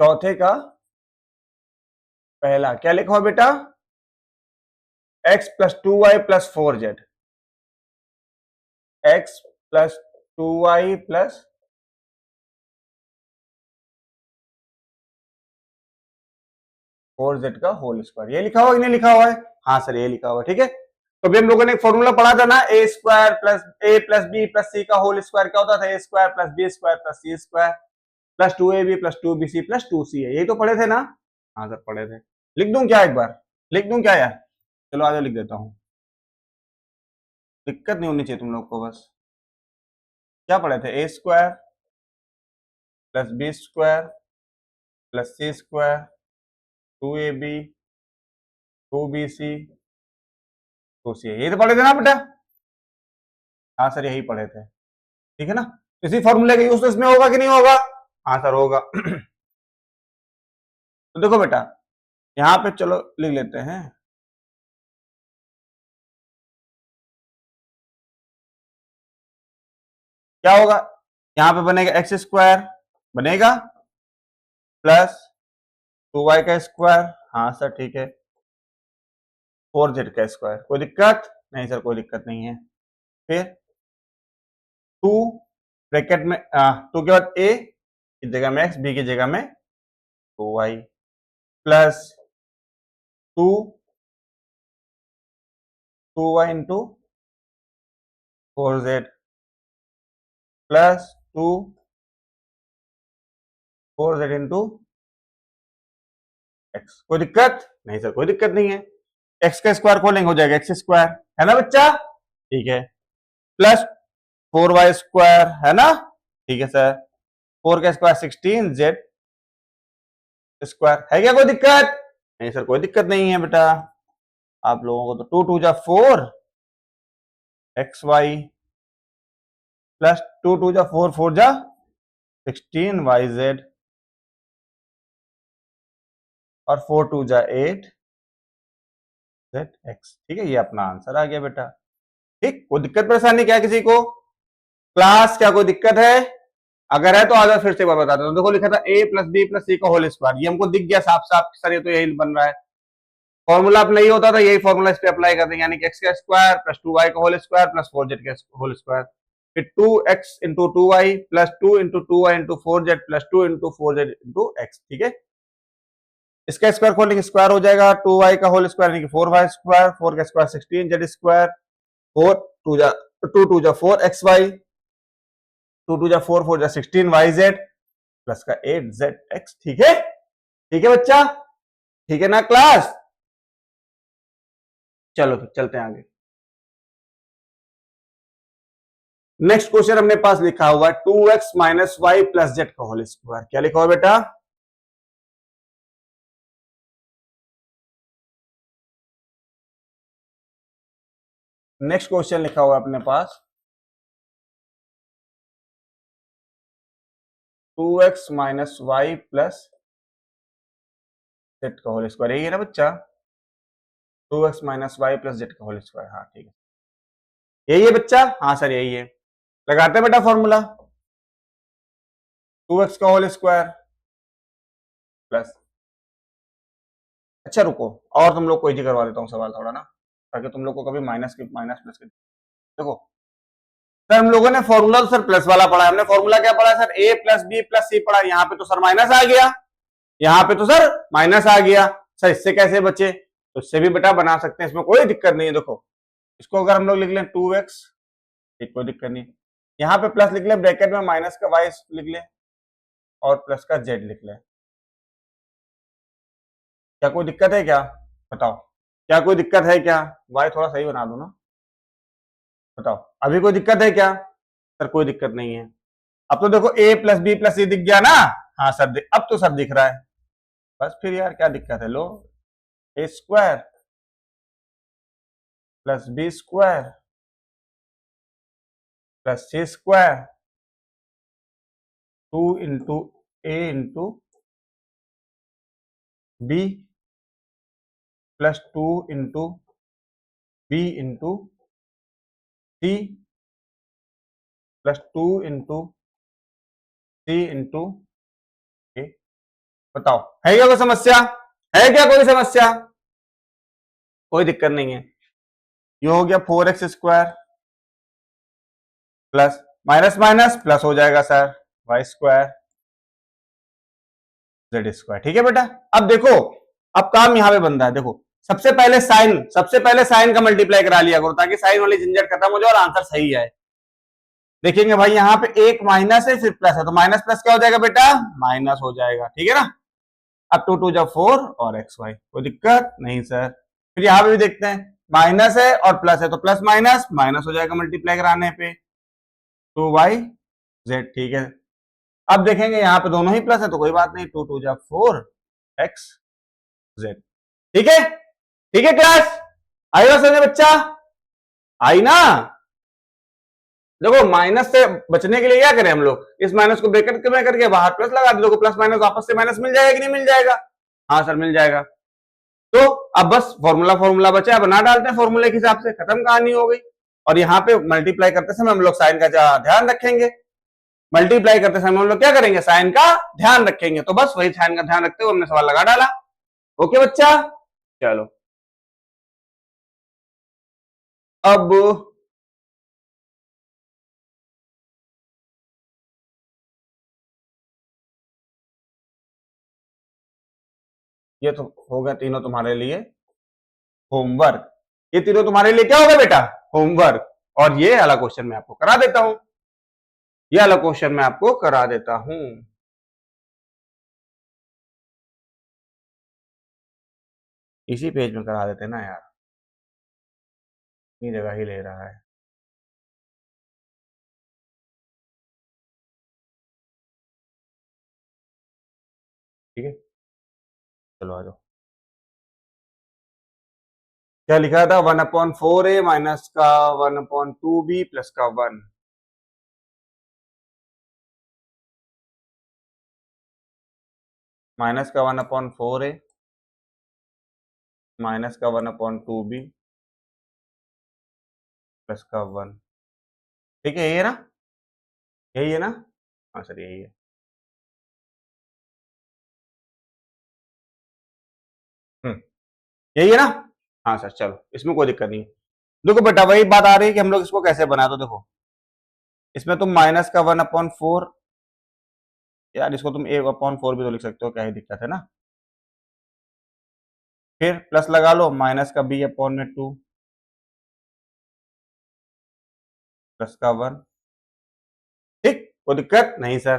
S1: चौथे का पहला क्या लिखा हो बेटा, x plus 2y plus 4z, x plus 2y plus 4z का होल स्क्वायर, ये लिखा हुआ कि नहीं लिखा हुआ है, हाँ सर ये लिखा हुआ है, ठीक है। तो अभी हम लोगों ने एक फॉर्मूला पढ़ा था ना, A square plus A plus B plus C का होल स्क्वायर क्या होता था, A square plus B square plus C square plus 2ab plus 2bc plus 2c है, यही तो पढ़े थे ना, हाँ सर पढ़े थे। लिख दूं क्या एक बार, लिख दूं क्या यार, चलो आज लिख देता हूँ, दिक्कत नहीं होनी चाहिए तुम लोग को बस। क्या पढ़े थे, A square plus B square plus C square 2ab 2bc 2c, यही तो पढ़े थे ना बेटा, हाँ सर यही पढ़े थे, ठीक है ना। इसी फॉर्मूले का यूज तो इसमें होगा कि नहीं होगा, हाँ सर होगा। तो देखो बेटा यहां पे चलो लिख लेते हैं, क्या होगा, यहां पे बनेगा एक्स स्क्वायर बनेगा प्लस 2y का स्क्वायर, हाँ सर ठीक है, 4z का स्क्वायर, कोई दिक्कत नहीं सर, कोई दिक्कत नहीं है। फिर 2 ब्रैकेट में 2 के बाद a की जगह में x, b की जगह में 2y plus 2y into 4z plus 4z into x. कोई दिक्कत नहीं सर, कोई दिक्कत नहीं है। एक्स का स्क्वायर खोलेंगे हो जाएगा एक्स स्क्वायर, है ना बच्चा? ठीक है, प्लस 4y स्क्वायर, है ना? ठीक है सर, 4 का स्क्वायर 16 जेड स्क्वायर। है क्या कोई दिक्कत? नहीं सर, कोई दिक्कत नहीं है बेटा। आप लोगों को तो 2 2 जा 4 एक्स वाई प्लस 2 2 जा 4 4 जा 16 वाई जेड और 4 2 जा 8 जेड एक्स। ठीक है, ये अपना आंसर आ गया बेटा। ठीक, कोई दिक्कत परेशानी क्या किसी को? क्लास क्या कोई दिक्कत है? अगर है तो आज फिर से एक बार बता देता हूं। देखो लिखा था a plus B plus C का होल स्क्वायर, ये हमको दिख गया साफ साफ सर, ये तो यही बन रहा है। फॉर्मूला अब नहीं होता था, यही फॉर्मूला इस पे अप्लाई कर देंगे, यानी कि एक्स का स्क्वायर प्लस 2y का होल स्क्वायर प्लस 4z का होल स्क्वायर, फिर 2x into 2y plus 2 into 2y into 4z plus 2 into 4z into x. ठीक है, इसका स्क्वायर खोलेंगे, स्क्वायर हो जाएगा 2y का होल स्क्वायर यानी कि 4y स्क्वायर, 4 का स्क्वायर 16z स्क्वायर, 4 2 जा 2 2 जा 4xy, 2 2 जा 4 4 जा 16yz प्लस का 8zx। ठीक है, ठीक है बच्चा, ठीक है ना क्लास? चलो फिर चलते हैं आगे। नेक्स्ट क्वेश्चन अपने पास लिखा हुआ है 2x minus Y plus Z का होल स्क्वायर। क्या लिखा हुआ बेटा? नेक्स्ट क्वेश्चन लिखा हुआ है अपने पास 2x minus Y plus Z का होल स्क्वायर। यही है ना बच्चा? 2x minus Y plus Z का होल स्क्वायर। हाँ ठीक है, यही है बच्चा? हाँ सर यही है। लगाते हैं बेटा फॉर्मूला, 2x का होल स्क्वायर प्लस, अच्छा रुको, और तुम लोग को इजी करवा देता हूँ सवाल थोड़ा ना, ताकि तुम लोग को कभी माइनस प्लस के। देखो सर, हम लोगों ने फॉर्मूला तो सर प्लस वाला पढ़ा है, हमने फॉर्मूला क्या पढ़ा है sir? a plus B plus C पढ़ा। यहाँ पे तो सर माइनस आ गया, यहाँ पे तो सर माइनस आ गया। सर इससे कैसे बचे? तो इससे भी बेटा बना सकते हैं, इसमें कोई दिक्कत नहीं है। देखो इसको अगर हम लोग लिख लें 2x, ठीक, कोई दिक्कत नहीं। यहाँ पे प्लस लिख लें, ब्रैकेट में माइनस का y लिख लें और प्लस का z लिख लें। क्या कोई दिक्कत है क्या? बताओ, क्या कोई दिक्कत है क्या? y थोड़ा सही बना दो ना, बताओ अभी कोई दिक्कत है क्या? सर कोई दिक्कत नहीं है। अब तो देखो a प्लस बी प्लस सी दिख गया ना? हाँ सर, अब तो सब दिख रहा है। बस फिर यार क्या दिक्कत है? लो, a square plus B square plus C square 2 into A into B plus 2 into B into C plus 2 into C into A. बताओ है क्या कोई समस्या? है क्या कोई समस्या? कोई दिक्कत नहीं है। ये हो गया 4x square plus minus minus plus हो जाएगा sir Y square Z square. ठीक है बेटा, अब देखो, अब काम यहां पे बन रहा है। देखो सबसे पहले साइन का मल्टीप्लाई करा लिया करो, ताकि साइन वाली झंझट खत्म हो जाए और आंसर सही आए। देखेंगे भाई यहाँ पे एक माइनस है फिर प्लस है, तो माइनस प्लस क्या हो जाएगा बेटा? माइनस हो जाएगा। ठीक है ना? अब 2 2 जा 4 और एक्स वाई, कोई दिक्कत नहीं सर। फिर यहां पे भी देखते हैं, माइनस है और प्लस है, तो प्लस माइनस माइनस हो जाएगा मल्टीप्लाई कराने पे, 2y जेड। ठीक है, अब देखेंगे यहाँ पे दोनों ही प्लस है, तो कोई बात नहीं, 2 2 जा 4 एक्स जेड। ठीक है, ठीक है क्लास? आई बात समझे बच्चा? आई ना? देखो माइनस से बचने के लिए क्या करें हम लोग? इस माइनस को ब्रैकेट में करके बाहर प्लस लगा दे। देखो प्लस माइनस वापस से माइनस मिल जाएगा कि नहीं मिल जाएगा? हाँ सर मिल जाएगा। तो अब बस फॉर्मूला बचा, अब बना डालते हैं फॉर्मूले के हिसाब से, खत्म कहानी हो गई। और यहाँ पे मल्टीप्लाई करते समय हम लोग साइन का ध्यान रखेंगे। मल्टीप्लाई करते समय हम लोग क्या करेंगे? साइन का ध्यान रखेंगे। तो बस वही साइन का ध्यान रखते हुए हमने सवाल लगा डाला। ओके बच्चा, चलो अब ये तो हो गया तीनों तुम्हारे लिए होमवर्क। ये तीनों तुम्हारे लिए क्या होगा बेटा? होमवर्क। और ये वाला क्वेश्चन मैं आपको करा देता हूं, ये वाला क्वेश्चन मैं आपको करा देता हूं। इसी पेज में करा देते ना यार, इतनी जगह ही ले रहा है। ठीक है, चलो आ जाओ। क्या लिखा था? 1/4a माइनस का 1/2b प्लस का 1। माइनस का 1/4a माइनस का 1/2b प्लस का 1। ठीक है, यही है ना? यही है ना? हाँ सर यही है। यही है ना? हाँ सर, चलो इसमें कोई दिक्कत नहीं है। देखो बेटा वही बात आ रही है कि हम लोग इसको कैसे बनाए। तो देखो इसमें तुम माइनस का 1/4, यार इसको तुम a/4 भी तो लिख सकते हो, क्या ही दिक्कत है ना। फिर प्लस लगा लो, माइनस का b/2 प्लस का 1। ठीक, कोई दिक्कत नहीं सर।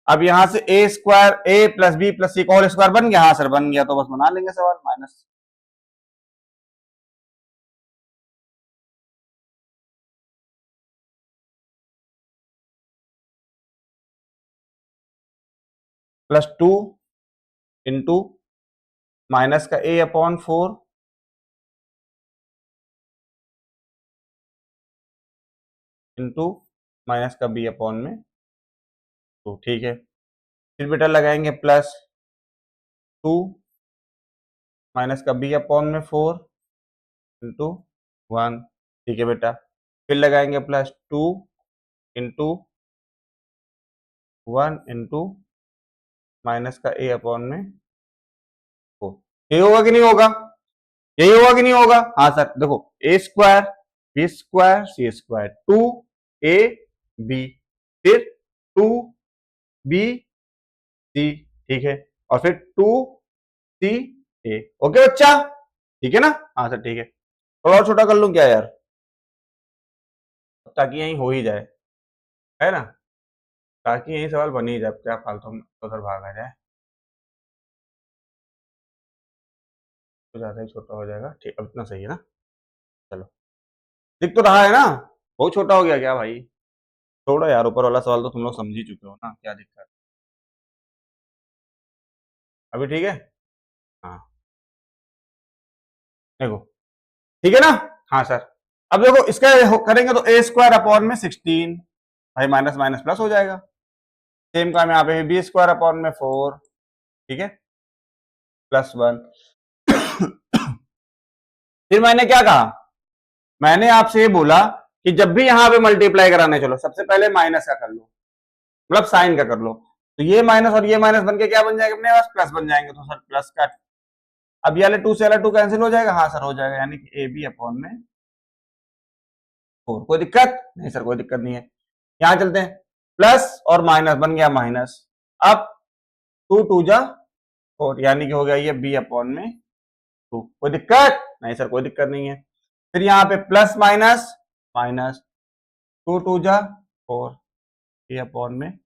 S1: अब यहां से ए स्क्वायर ए प्लस बी प्लस सी का होल स्क्वायर बन गया। हाँ सर बन गया, तो बस बना लेंगे सवाल। माइनस +2 इंटू माइनस का a/4 इंटू माइनस का b/2। ठीक है, फिर बेटा लगाएंगे +2 माइनस का b/4 इंटू 1। ठीक है बेटा, फिर लगाएंगे +2 इंटू 1 इंटू माइनस का a/4। यही होगा कि नहीं होगा? यही होगा कि नहीं होगा? हाँ सर देखो, A square B square C square 2 a b, फिर 2 b सी। ठीक है, और फिर 2 c a। ओके बच्चा, ठीक है ना? हाँ सर ठीक है। थोड़ा और छोटा कर लूं क्या यार, ताकि यही हो ही जाए, है ना? ताकि यही सवाल बन ही जाए, क्या फालतू में उधर भागा जाए, तो ज्यादा ही छोटा हो जाएगा। ठीक, अब इतना सही है ना? चलो, दिख तो रहा है ना? बहुत छोटा हो गया क्या भाई? छोड़ो यार, ऊपर वाला सवाल तो तुम लोग समझ ही चुके हो ना, क्या दिक्कत? अभी ठीक है? हाँ देखो, ठीक है ना? हाँ सर। अब देखो इसका करेंगे तो a² / भाई माइनस माइनस प्लस हो जाएगा। सेम काम यहाँ पे b² / 4। ठीक है, +1। फिर मैंने क्या कहा? मैंने आपसे ये बोला कि जब भी यहां पे मल्टीप्लाई कराने चलो, सबसे पहले माइनस का कर लो, मतलब साइन का कर लो। तो ये माइनस और ये माइनस बन के क्या बन जाएगा अपने पास? प्लस बन जाएंगे। तो सर प्लस का, अब ये वाले 2 से वाला 2 कैंसिल हो जाएगा। हाँ सर हो जाएगा, यानी कि ab/4। कोई दिक्कत नहीं सर, कोई दिक्कत नहीं है। यहां चलते हैं, प्लस और माइनस बन गया माइनस। अब 2 × 2 = 4, यानी कि हो गया ये b/2। कोई दिक्कत नहीं सर, कोई दिक्कत नहीं है। फिर यहाँ पे प्लस माइनस माइनस, 2 × 2 = 4 b/2।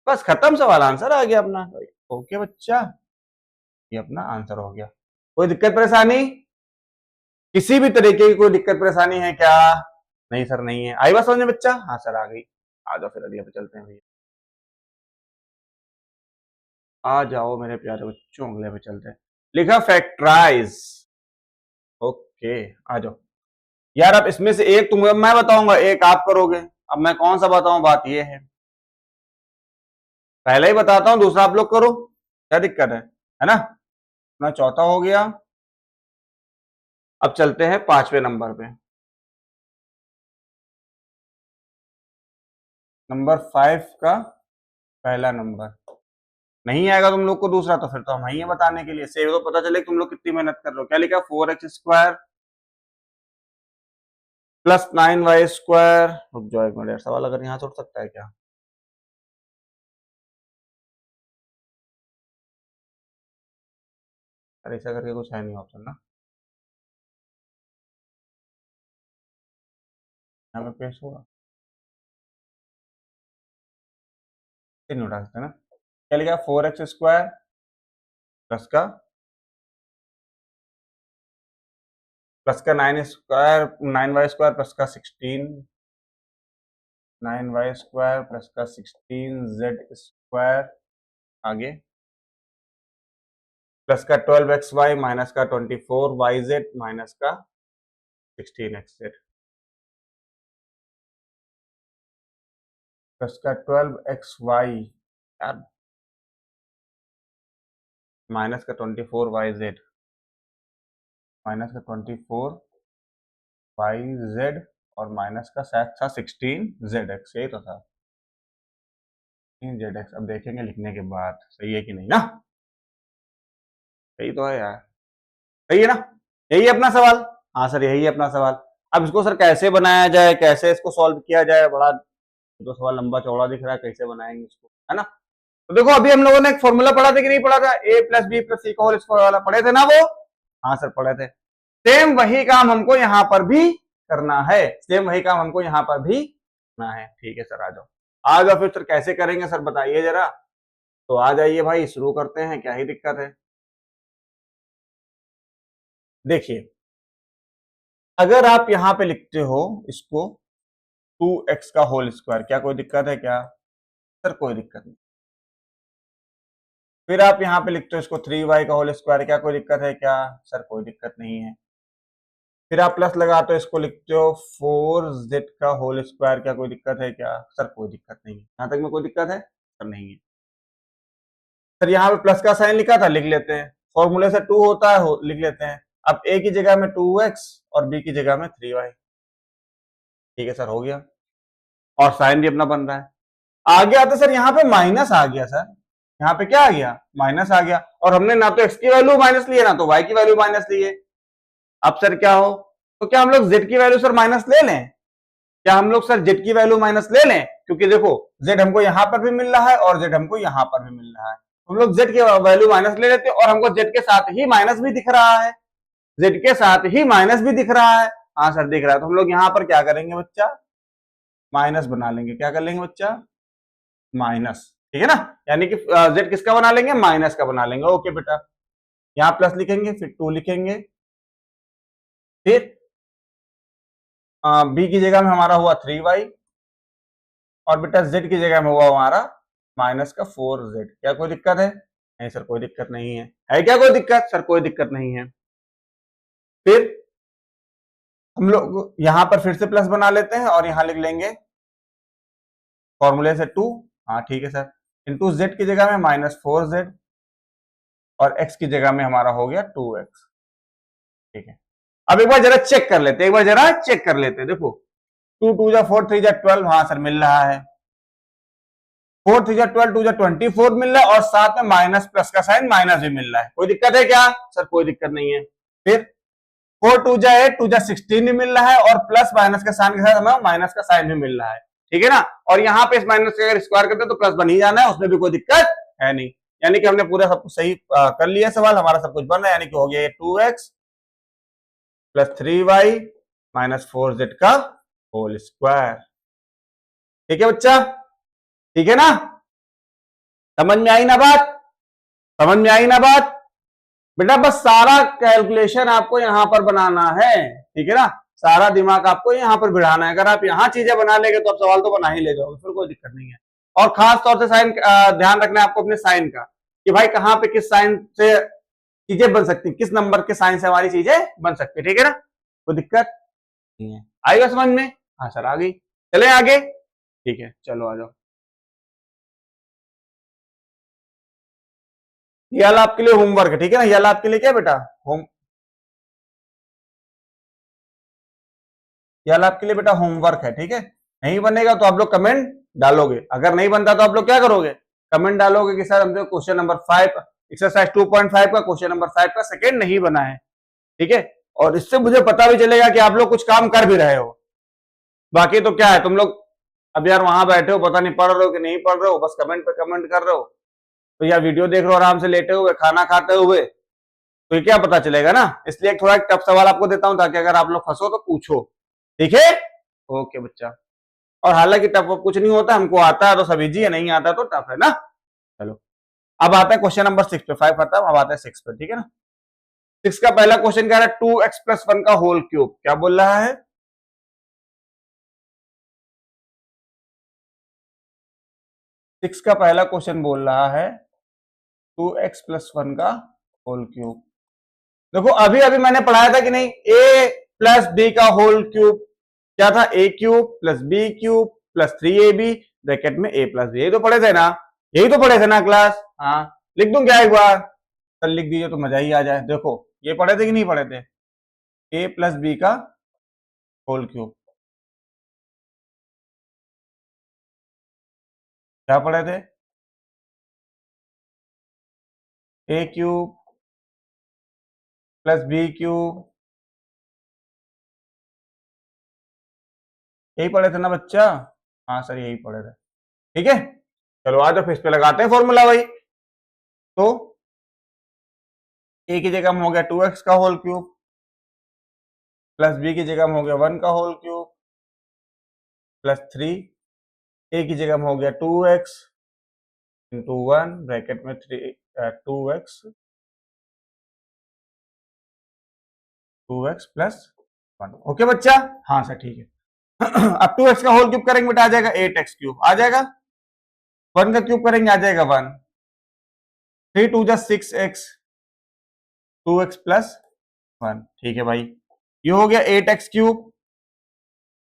S1: बस खत्म, सवाल आंसर आ गया अपना। ओके बच्चा, ये अपना आंसर हो गया। कोई दिक्कत परेशानी, किसी भी तरीके की कोई दिक्कत परेशानी है क्या? नहीं सर नहीं है। आई बात समझ में बच्चा? हाँ सर आ गई। आ जाओ फिर अगले पे चलते हैं भैया, आ जाओ मेरे प्यारे बच्चों, अगले पे चलते हैं। लिखा फैक्टराइज। ओके, आ जाओ। यार अब इसमें से एक तुम, मैं बताऊंगा एक आप करोगे। अब मैं कौन सा बताऊं, बात ये है। पहले ही बताता हूं, दूसरा आप लोग करो, क्या दिक्कत है ना? अपना चौथा हो गया। अब चलते हैं 5वें नंबर पे। नंबर 5 का पहला नंबर। नहीं आएगा तुम लोग को दूसरा, तो फिर तो हम ही है बताने के लिए। सेव तो पता चले तुम लोग कितनी मेहनत कर रहे हो। क्या लिखा? 4x² + 9y²। रुक जाओ एक मिनट, सवाल अगर यहाँ से उठ सकता है क्या? अरे ऐसा करके कुछ है नहीं ऑप्शन ना, यहाँ पे पेस्ट होगा, तीन उठा सकते हैं ना। क्या लिखा, 4x² प्लस का 9y² प्लस का 16, 9y² प्लस का 16z², आगे प्लस का 12xy माइनस का 24yz माइनस का 16xz प्लस का 12xy यार माइनस का 24yz माइनस का 24yz और माइनस का शायद था 16zx, यही तो था 16zx। अब देखेंगे लिखने के बाद सही है कि नहीं ना, सही तो है यार, सही है ना, यही है अपना सवाल। हाँ सर यही है अपना सवाल। अब इसको सर कैसे बनाया जाए, कैसे इसको सॉल्व किया जाए, बड़ा तो सवाल लंबा चौड़ा दिख रहा है, कैसे बनाएंगे इसको, है ना। तो देखो अभी हम लोगों ने एक फॉर्मूला पढ़ा था कि नहीं पढ़ा था, a plus B plus C का होल स्क्वायर वाला, पढ़े थे ना वो। हाँ सर पढ़े थे। सेम वही काम हमको यहाँ पर भी करना है, सेम वही काम हमको यहाँ पर भी करना है। ठीक है सर आ जाओ, आ जाओ फिर सर कैसे करेंगे सर बताइए जरा। तो आ जाइए भाई शुरू करते हैं, क्या ही दिक्कत है। देखिए अगर आप यहाँ पे लिखते हो इसको 2x का होल स्क्वायर, क्या कोई दिक्कत है क्या सर, कोई दिक्कत नहीं। फिर आप यहाँ पे लिखते हो इसको 3y का होल स्क्वायर, क्या कोई दिक्कत है क्या सर, कोई दिक्कत नहीं है। फिर आप प्लस लगाते हो इसको लिखते हो 4z का होल स्क्वायर, क्या कोई दिक्कत है क्या सर, कोई दिक्कत नहीं है। यहां तक में कोई दिक्कत है सर, नहीं है। सर यहाँ पे प्लस का साइन लिखा था, लिख लेते हैं, फॉर्मूले से 2 होता है लिख लेते हैं। अब a की जगह में 2x और b की जगह में 3y, ठीक है सर हो गया, और साइन भी अपना बन रहा है। आगे आते सर यहाँ पे माइनस आ गया सर, यहाँ पे क्या आ गया माइनस आ गया, और हमने ना तो x की वैल्यू माइनस ली है ना तो y की वैल्यू माइनस ली है। अब सर क्या हो, तो क्या हम लोग z की वैल्यू सर माइनस ले लें, क्या हम लोग सर z की वैल्यू माइनस ले लें, क्योंकि देखो z हमको यहां पर भी मिल रहा है और z हमको यहां पर भी मिल रहा है, हम लोग z की वैल्यू माइनस ले लेते हैं, और हमको z के साथ ही माइनस भी दिख रहा है, z के साथ ही माइनस भी दिख रहा है। हाँ सर दिख रहा है, तो हम लोग यहाँ पर क्या करेंगे बच्चा, माइनस बना लेंगे, क्या कर लेंगे बच्चा माइनस, ठीक है ना, यानी कि z किसका बना लेंगे माइनस का बना लेंगे। ओके बेटा, यहाँ प्लस लिखेंगे फिर 2 लिखेंगे, फिर b की जगह में हमारा हुआ 3y, और बेटा z की जगह में हुआ हमारा माइनस का 4z, क्या कोई दिक्कत है नहीं सर, कोई दिक्कत नहीं है क्या कोई दिक्कत सर, कोई दिक्कत नहीं है। फिर हम लोग यहां पर फिर से प्लस बना लेते हैं और यहां लिख लेंगे फॉर्मूले से 2, हाँ ठीक है सर, इंटू z की जगह में -4z और x की जगह में हमारा हो गया 2x, ठीक है। अब एक बार जरा चेक कर लेते हैं, एक बार जरा चेक कर लेते हैं, देखो 2 2 जा 4 3 जा 12, हाँ सर मिल रहा है, 4 3 जा 12 2 जा 24 मिल रहा है, और साथ में माइनस प्लस का साइन माइनस भी मिल रहा है, कोई दिक्कत है क्या सर, कोई दिक्कत नहीं है। फिर 4 2 जा 8 2 जा 16 भी मिल रहा है, और प्लस माइनस के साइन के साथ हमें माइनस का साइन भी मिल रहा है, ठीक है ना। और यहाँ पे इस माइनस का अगर स्क्वायर करते हैं तो प्लस बन ही जाना है, उसमें भी कोई दिक्कत है नहीं, यानी कि हमने पूरा सब कुछ सही कर लिया सवाल, हमारा सब कुछ बन रहा है, यानी कि हो गया ये 2x plus 3y minus 4z का होल स्क्वायर, ठीक है बच्चा, ठीक है ना, समझ में आई ना बात, समझ में आई ना बात बेटा। बस सारा कैलकुलेशन आपको यहां पर बनाना है, ठीक है ना, सारा दिमाग आपको यहां पर भिड़ाना है। अगर आप यहां चीजें बना लेंगे तो आप सवाल तो बना ही ले जाओगे, फिर कोई दिक्कत नहीं है। और खास तौर से साइन ध्यान रखना है आपको अपने साइन का, कि भाई कहां पे किस साइन से चीजें बन सकती, किस नंबर के साइन से हमारी चीजें बन सकती है, ठीक है ना, कोई दिक्कत नहीं है। आएगा समझ में, हाँ सर आ गई, चले आगे, ठीक है चलो आ जाओ। ये वाला आपके लिए होमवर्क है, ठीक है ना, ये वाला आपके लिए क्या बेटा ये वाला आपके लिए बेटा होमवर्क है, ठीक है। नहीं बनेगा तो आप लोग कमेंट डालोगे, अगर नहीं बनता तो आप लोग क्या करोगे, कमेंट डालोगे कि सर हमसे क्वेश्चन नंबर 5 एक्सरसाइज 2.5 का क्वेश्चन नंबर 5 का सेकेंड नहीं बना है, ठीक है। और इससे मुझे पता भी चलेगा कि आप लोग कुछ काम कर भी रहे हो। बाकी तो क्या है, तुम लोग अब यार वहां बैठे हो, पता नहीं पढ़ रहे हो कि नहीं पढ़ रहे हो, बस कमेंट पे कमेंट कर रहे हो, तो यार वीडियो देख रहे हो आराम से लेटे हुए खाना खाते हुए, तो ये क्या पता चलेगा ना, इसलिए थोड़ा एक टफ सवाल आपको देता हूं ताकि अगर आप लोग फंसो तो पूछो, ठीक है। ओके बच्चा, और हालांकि टफ कुछ नहीं होता, हमको आता है तो सब इजी है, नहीं आता तो टफ है ना। चलो अब आता है क्वेश्चन नंबर 6 पे, 5 खत्म, अब आता है 6 पे, ठीक है ना। 6 का पहला क्वेश्चन कह रहा है 2x+1 का होल क्यूब, क्या बोल रहा है? 6 का पहला क्वेश्चन बोल रहा है 2x+1 का होल क्यूब। देखो अभी अभी मैंने पढ़ाया था कि नहीं, a+b का होल क्यूब क्या था, a³ + b³ +3ab ब्रैकेट में a+b, यही तो पढ़े थे ना, यही तो पढ़े थे ना क्लास। हाँ लिख दूं क्या एक बार, कल लिख दीजिए तो मजा ही आ जाए। देखो ये पढ़े थे कि नहीं पढ़े थे, a+b का होल क्यूब, क्या पढ़े थे, a³ + b³, यही पढ़े थे ना बच्चा। हाँ सर यही पढ़े थे, ठीक है। चलो आज फिर इस पे लगाते हैं फॉर्मूला भाई। तो a की जगह में हो गया 2x का होल क्यूब, प्लस b की जगह में हो गया 1 का होल क्यूब, +3, a की जगह में हो गया 2x इंटू 1 ब्रैकेट में 2x 2x+1। ओके बच्चा, हाँ सर ठीक है। अब 2x का होल क्यूब करेंगे बेटा, आ जाएगा 8x³ आ जाएगा, 1 का क्यूब करेंगे आ जाएगा 1, 3 2 जा 6x, 2x+1, ठीक है भाई। ये हो गया 8x³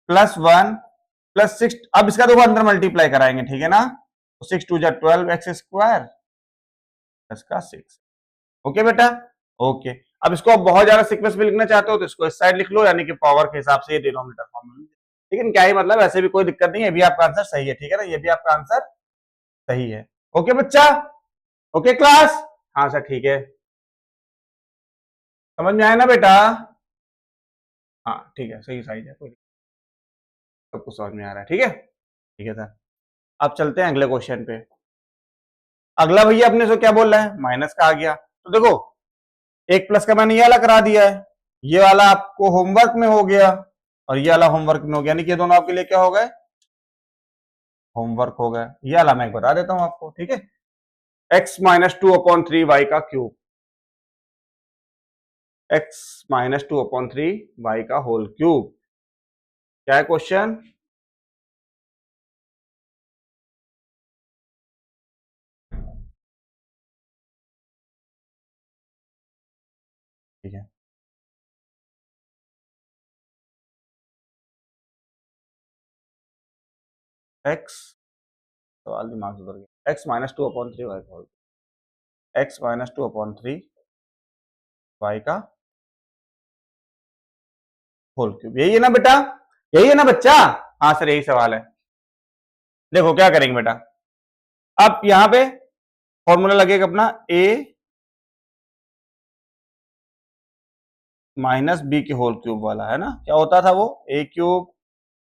S1: +1 +6, अब इसका देखो अंदर मल्टीप्लाई कराएंगे, ठीक है ना, तो 6 2 जा 12x² का 6। ओके बेटा, ओके। अब इसको आप बहुत ज्यादा सीक्वेंस में लिखना चाहते हो तो इसको इस साइड लिख लो, यानी कि पावर के हिसाब से ये डिनोमिनेटर फॉर्म में, लेकिन क्या ही मतलब, ऐसे भी कोई दिक्कत नहीं है, ये भी आपका आंसर सही है, ठीक है ना, ये भी आपका आंसर सही है। ओके बच्चा, ओके क्लास, हाँ सर ठीक है, समझ में आया ना बेटा, हाँ ठीक है, सही साइज है, कोई सब कुछ समझ में आ रहा है, ठीक है सर। अब चलते हैं अगले क्वेश्चन पे। अगला भैया अपने से क्या बोल रहा है, माइनस का आ गया, तो देखो एक प्लस का मैंने ये वाला करा दिया है, ये वाला आपको होमवर्क में हो गया और ये वाला होमवर्क में हो गया, यानी कि दोनों आपके लिए क्या हो गए, होमवर्क हो गया। ये वाला मैं बता देता हूं आपको, ठीक है, x-2/3 y का क्यूब, x-2/3 y का होल क्यूब, क्या है क्वेश्चन, ठीक है। x, सवाल दिमाग से उतर गया, x-2/3 y का होल, x-2/3 y का होल क्यूब, यही है ना बेटा, यही है ना बच्चा, हाँ सर यही सवाल है। देखो क्या करेंगे बेटा, अब यहां पे फॉर्मूला लगेगा अपना a माइनस बी के होल क्यूब वाला, है ना, क्या होता था वो, a³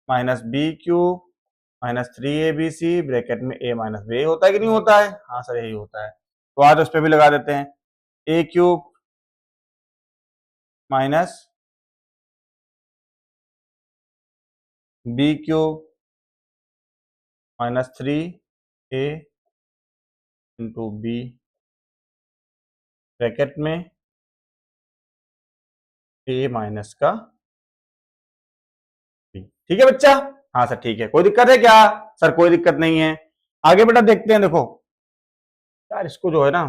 S1: minus b³ -3abc bracket में a माइनस b, होता है कि नहीं होता है, हाँ सर यही होता है। तो आज उस पर भी लगा देते हैं, a³ minus b³ -3a into b bracket में a माइनस का b, ठीक है बच्चा, हाँ सर ठीक है, कोई दिक्कत है क्या, सर कोई दिक्कत नहीं है। आगे बेटा देखते हैं, देखो यार इसको जो है ना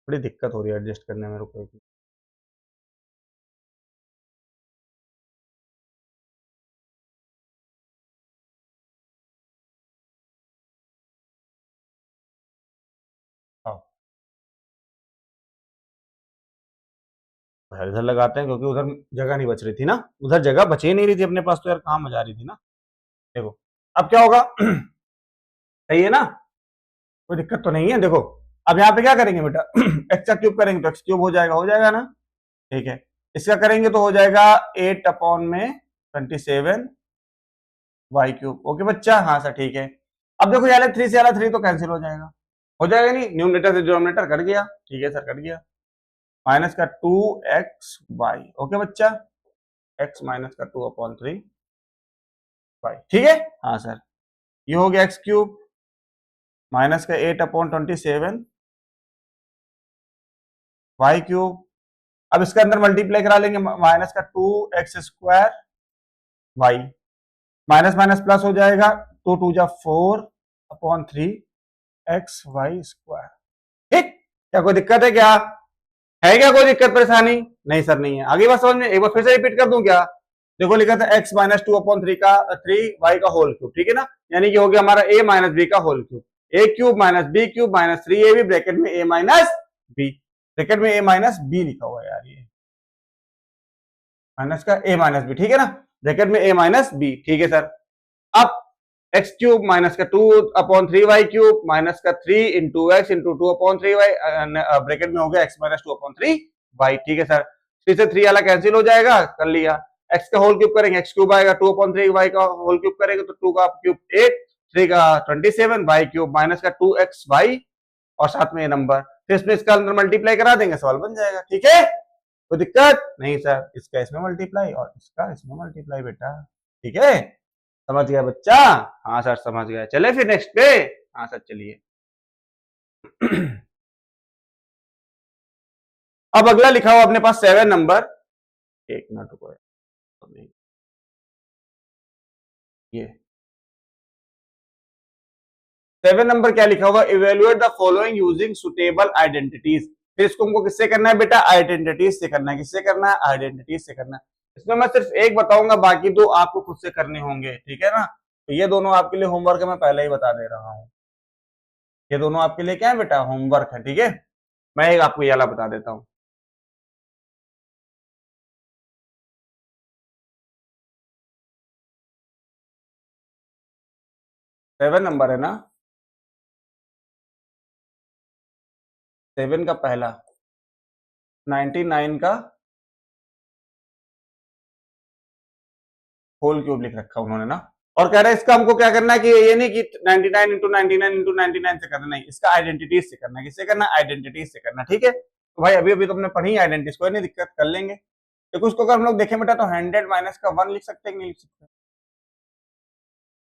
S1: बड़ी दिक्कत हो रही है एडजस्ट करने में, रुको हाँ इधर लगाते हैं, क्योंकि उधर जगह नहीं बच रही थी ना, उधर जगह बच ही नहीं रही थी अपने पास, तो यार कहाँ मजा आ रही थी ना। देखो अब क्या होगा, सही है ना, कोई दिक्कत तो नहीं है। देखो अब यहाँ पे क्या करेंगे बेटा, एक्स का क्यूब करेंगे तो x³ हो जाएगा ना, ठीक है। इसका करेंगे तो हो जाएगा 8/27 y³, ओके बच्चा, हाँ सर ठीक है। अब देखो यार 3 से 3 तो कैंसिल हो जाएगा नहीं, न्यूमरेटर से डिनोमिनेटर कट गया, ठीक है सर कट गया। माइनस का 2xy। ओके बच्चा, x माइनस का 2/3y। ठीक है, हाँ सर। ये हो गया x³ माइनस का 8/27 y³। अब इसके अंदर मल्टीप्लाई करा लेंगे, माइनस का 2x² y, minus minus plus हो जाएगा, 2×2=4/3xy²। ठीक, क्या कोई दिक्कत है क्या? है क्या कोई दिक्कत परेशानी? नहीं सर नहीं है। आगे बात समझ में? एक बार फिर से रिपीट कर दूं क्या? देखो लिखा था x माइनस 2/3 का 3y का होल क्यूब, ठीक है ना, यानी कि हो गया हमारा a माइनस बी का whole cube, a³ minus b³ minus 3ab bracket में a माइनस b, ब्रैकेट में a माइनस b लिखा हुआ है यार, ये माइनस का a माइनस b, ठीक है ना, ब्रैकेट में a माइनस b। ठीक है सर। अब x³ माइनस का 2/3y³ माइनस का 3 into x into 2/3y bracket में हो गया x माइनस 2/3y। ठीक है सर, 3 से 3 वाला कैंसिल हो जाएगा, कर लिया। x का होल क्यूब करेंगे, x³ आएगा, 2/3y का होल क्यूब करेंगे तो 2 का क्यूब 8, 3 का 27, y³ माइनस का 2xy और साथ में ये नंबर, फिर इसमें इसका अंदर मल्टीप्लाई करा देंगे, सवाल बन जाएगा। ठीक है, कोई दिक्कत नहीं सर, इसका इसमें मल्टीप्लाई और इसका इसमें मल्टीप्लाई बेटा। ठीक है, समझ गया बच्चा? हाँ सर समझ गया। चले फिर नेक्स्ट पे। हाँ सर चलिए। अब अगला लिखा हुआ अपने पास 7 नंबर, एक मिनट रुको, ये 7 नंबर क्या लिखा हुआ, evaluate the following using suitable identities. फिर इसको हमको किससे करना है बेटा? आइडेंटिटीज से करना है। किससे करना है? आइडेंटिटीज से करना है। इसमें मैं सिर्फ एक बताऊंगा, बाकी दो आपको खुद से करने होंगे। ठीक है ना, तो ये दोनों आपके लिए होमवर्क है, मैं पहले ही बता दे रहा हूं। ये दोनों आपके लिए क्या है बेटा? होमवर्क है। ठीक है, मैं एक आपको ये वाला बता देता हूं। 7 नंबर है ना, 7 का पहला 99 का होल क्यूब लिख रखा उन्होंने ना, और कह रहे हैं इसका हमको क्या करना है कि ये नहीं कि 99 इंटू 99 इंटू 99 से करना, नहीं, इसका आइडेंटिटीज से करना है। किससे करना? आइडेंटिटीज से करना। ठीक है, तो भाई अभी अभी तो हमने पढ़ी आइडेंटिटीज, कोई नहीं दिक्कत, कर लेंगे। देखो इसको अगर हम लोग देखें बेटा तो 100 माइनस का 1 लिख सकते हैं कि नहीं लिख सकते?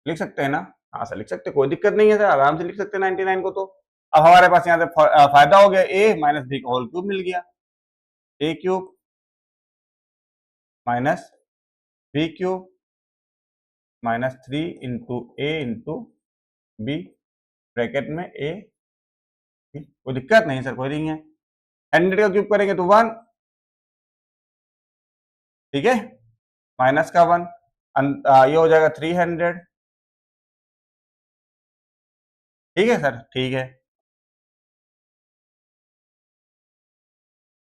S1: लिख सकते हैं ना? हाँ सर लिख सकते, कोई दिक्कत नहीं है सर, आराम से लिख सकते हैं 99 को। तो अब हमारे पास यहाँ से फायदा हो गया, a माइनस बी का होल क्यूब मिल गया, a³ minus b³ minus 3 into A into B bracket में a, कोई दिक्कत नहीं सर, कोई नहीं है। 100 का क्यूब करेंगे तो 1, ठीक है, माइनस का 1, ये हो जाएगा 300। ठीक है सर, ठीक है,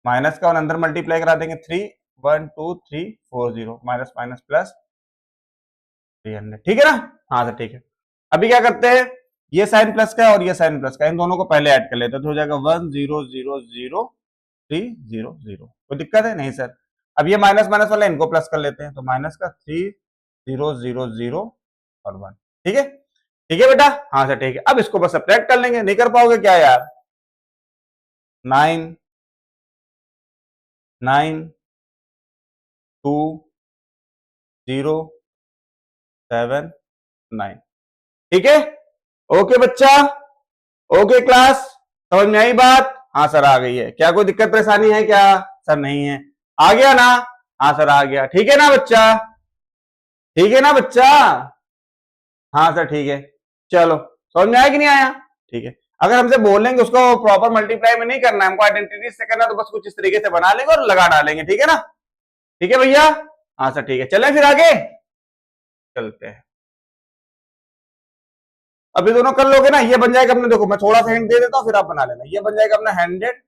S1: माइनस का 1 अंदर मल्टीप्लाई करा देंगे, 3 1 2 3 4 0 माइनस माइनस प्लस 300। ठीक है ना? हाँ सर ठीक है। अभी क्या करते हैं, ये साइन प्लस का है और ये साइन प्लस का है, इन दोनों को पहले ऐड कर लेते हैं, तो हो जाएगा 1 0 0 0 3 0 0। कोई दिक्कत है? नहीं सर। अब ये माइनस माइनस वाला इनको प्लस कर लेते हैं, तो माइनस का 3 0 0 0 और 1। ठीक है, ठीक है बेटा? हाँ सर ठीक है। अब इसको बस सब्ट्रैक्ट कर लेंगे, नहीं कर पाओगे क्या यार? 9 9 2 0 7 9। ठीक है, ओके बच्चा, ओके क्लास, समझ में आई बात? हाँ सर आ गई है। क्या कोई दिक्कत परेशानी है क्या? सर नहीं है। आ गया ना? हाँ सर आ गया। ठीक है ना बच्चा? ठीक है ना बच्चा? हाँ सर ठीक है। चलो, समझ में आया कि नहीं आया? ठीक है, अगर हमसे बोलेंगे उसको प्रॉपर मल्टीप्लाई में नहीं करना है, हमको आइडेंटिटी से करना, तो बस कुछ इस तरीके से बना लेंगे और लगा डालेंगे। ठीक है ना? ठीक है भैया? हाँ सर ठीक है, चलें फिर आगे चलते हैं। अभी दोनों कर लोगे ना, ये बन जाएगा अपने, देखो मैं थोड़ा सा हिंट दे देता हूँ फिर आप बना लेना। ये बन जाएगा अपना 100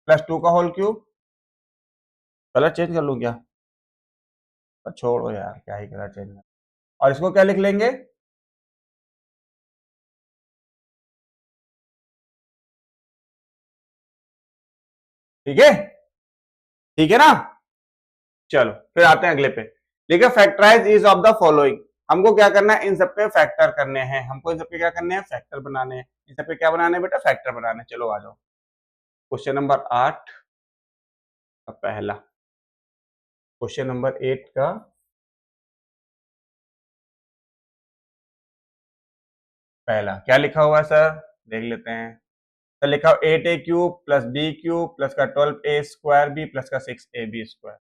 S1: प्लस 2 का होल क्यूब। कलर चेंज कर लूं क्या? छोड़ो यार, क्या ही कलर चेंज। और इसको क्या लिख लेंगे? ठीक है, ठीक है ना? चलो फिर आते हैं अगले पे। देखिए factorise is of the following, हमको क्या करना है, इन सब पे फैक्टर करने हैं, हमको इन सब पे क्या करने हैं, फैक्टर बनाने हैं। इन सब पे क्या बनाने हैं बेटा? फैक्टर बनाने। चलो आ जाओ, क्वेश्चन नंबर 8। पहला क्वेश्चन नंबर 8 का पहला क्या लिखा हुआ है सर, देख लेते हैं। सर लिखा हो 8a³ प्लस b³ प्लस का 12a² b प्लस का 6ab²।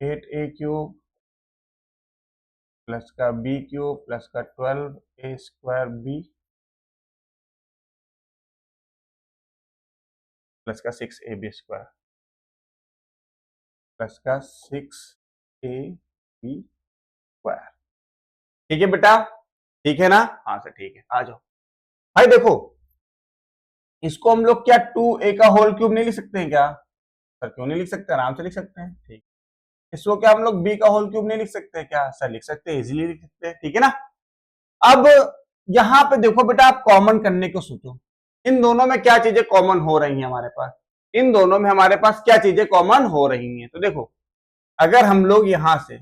S1: 8a³ प्लस का b³ प्लस का 12a² b प्लस का 6ab² प्लस का 6ab²। ठीक है बेटा, ठीक है ना? हाँ सर ठीक है, आ जाओ भाई। देखो इसको हम लोग क्या 2a का होल क्यूब नहीं लिख सकते हैं क्या? सर क्यों नहीं लिख सकते, आराम से लिख सकते हैं। ठीक, इसको क्या हम लोग b का होल क्यूब नहीं लिख सकते हैं क्या? सर लिख सकते हैं, इजीली लिख सकते हैं। ठीक है ना? अब यहां पे देखो बेटा, आप कॉमन करने को सोचो, इन दोनों में क्या चीजें कॉमन हो रही हैं हमारे पास? इन दोनों में हमारे पास क्या चीजें कॉमन हो रही हैं? तो देखो अगर हम लोग यहां से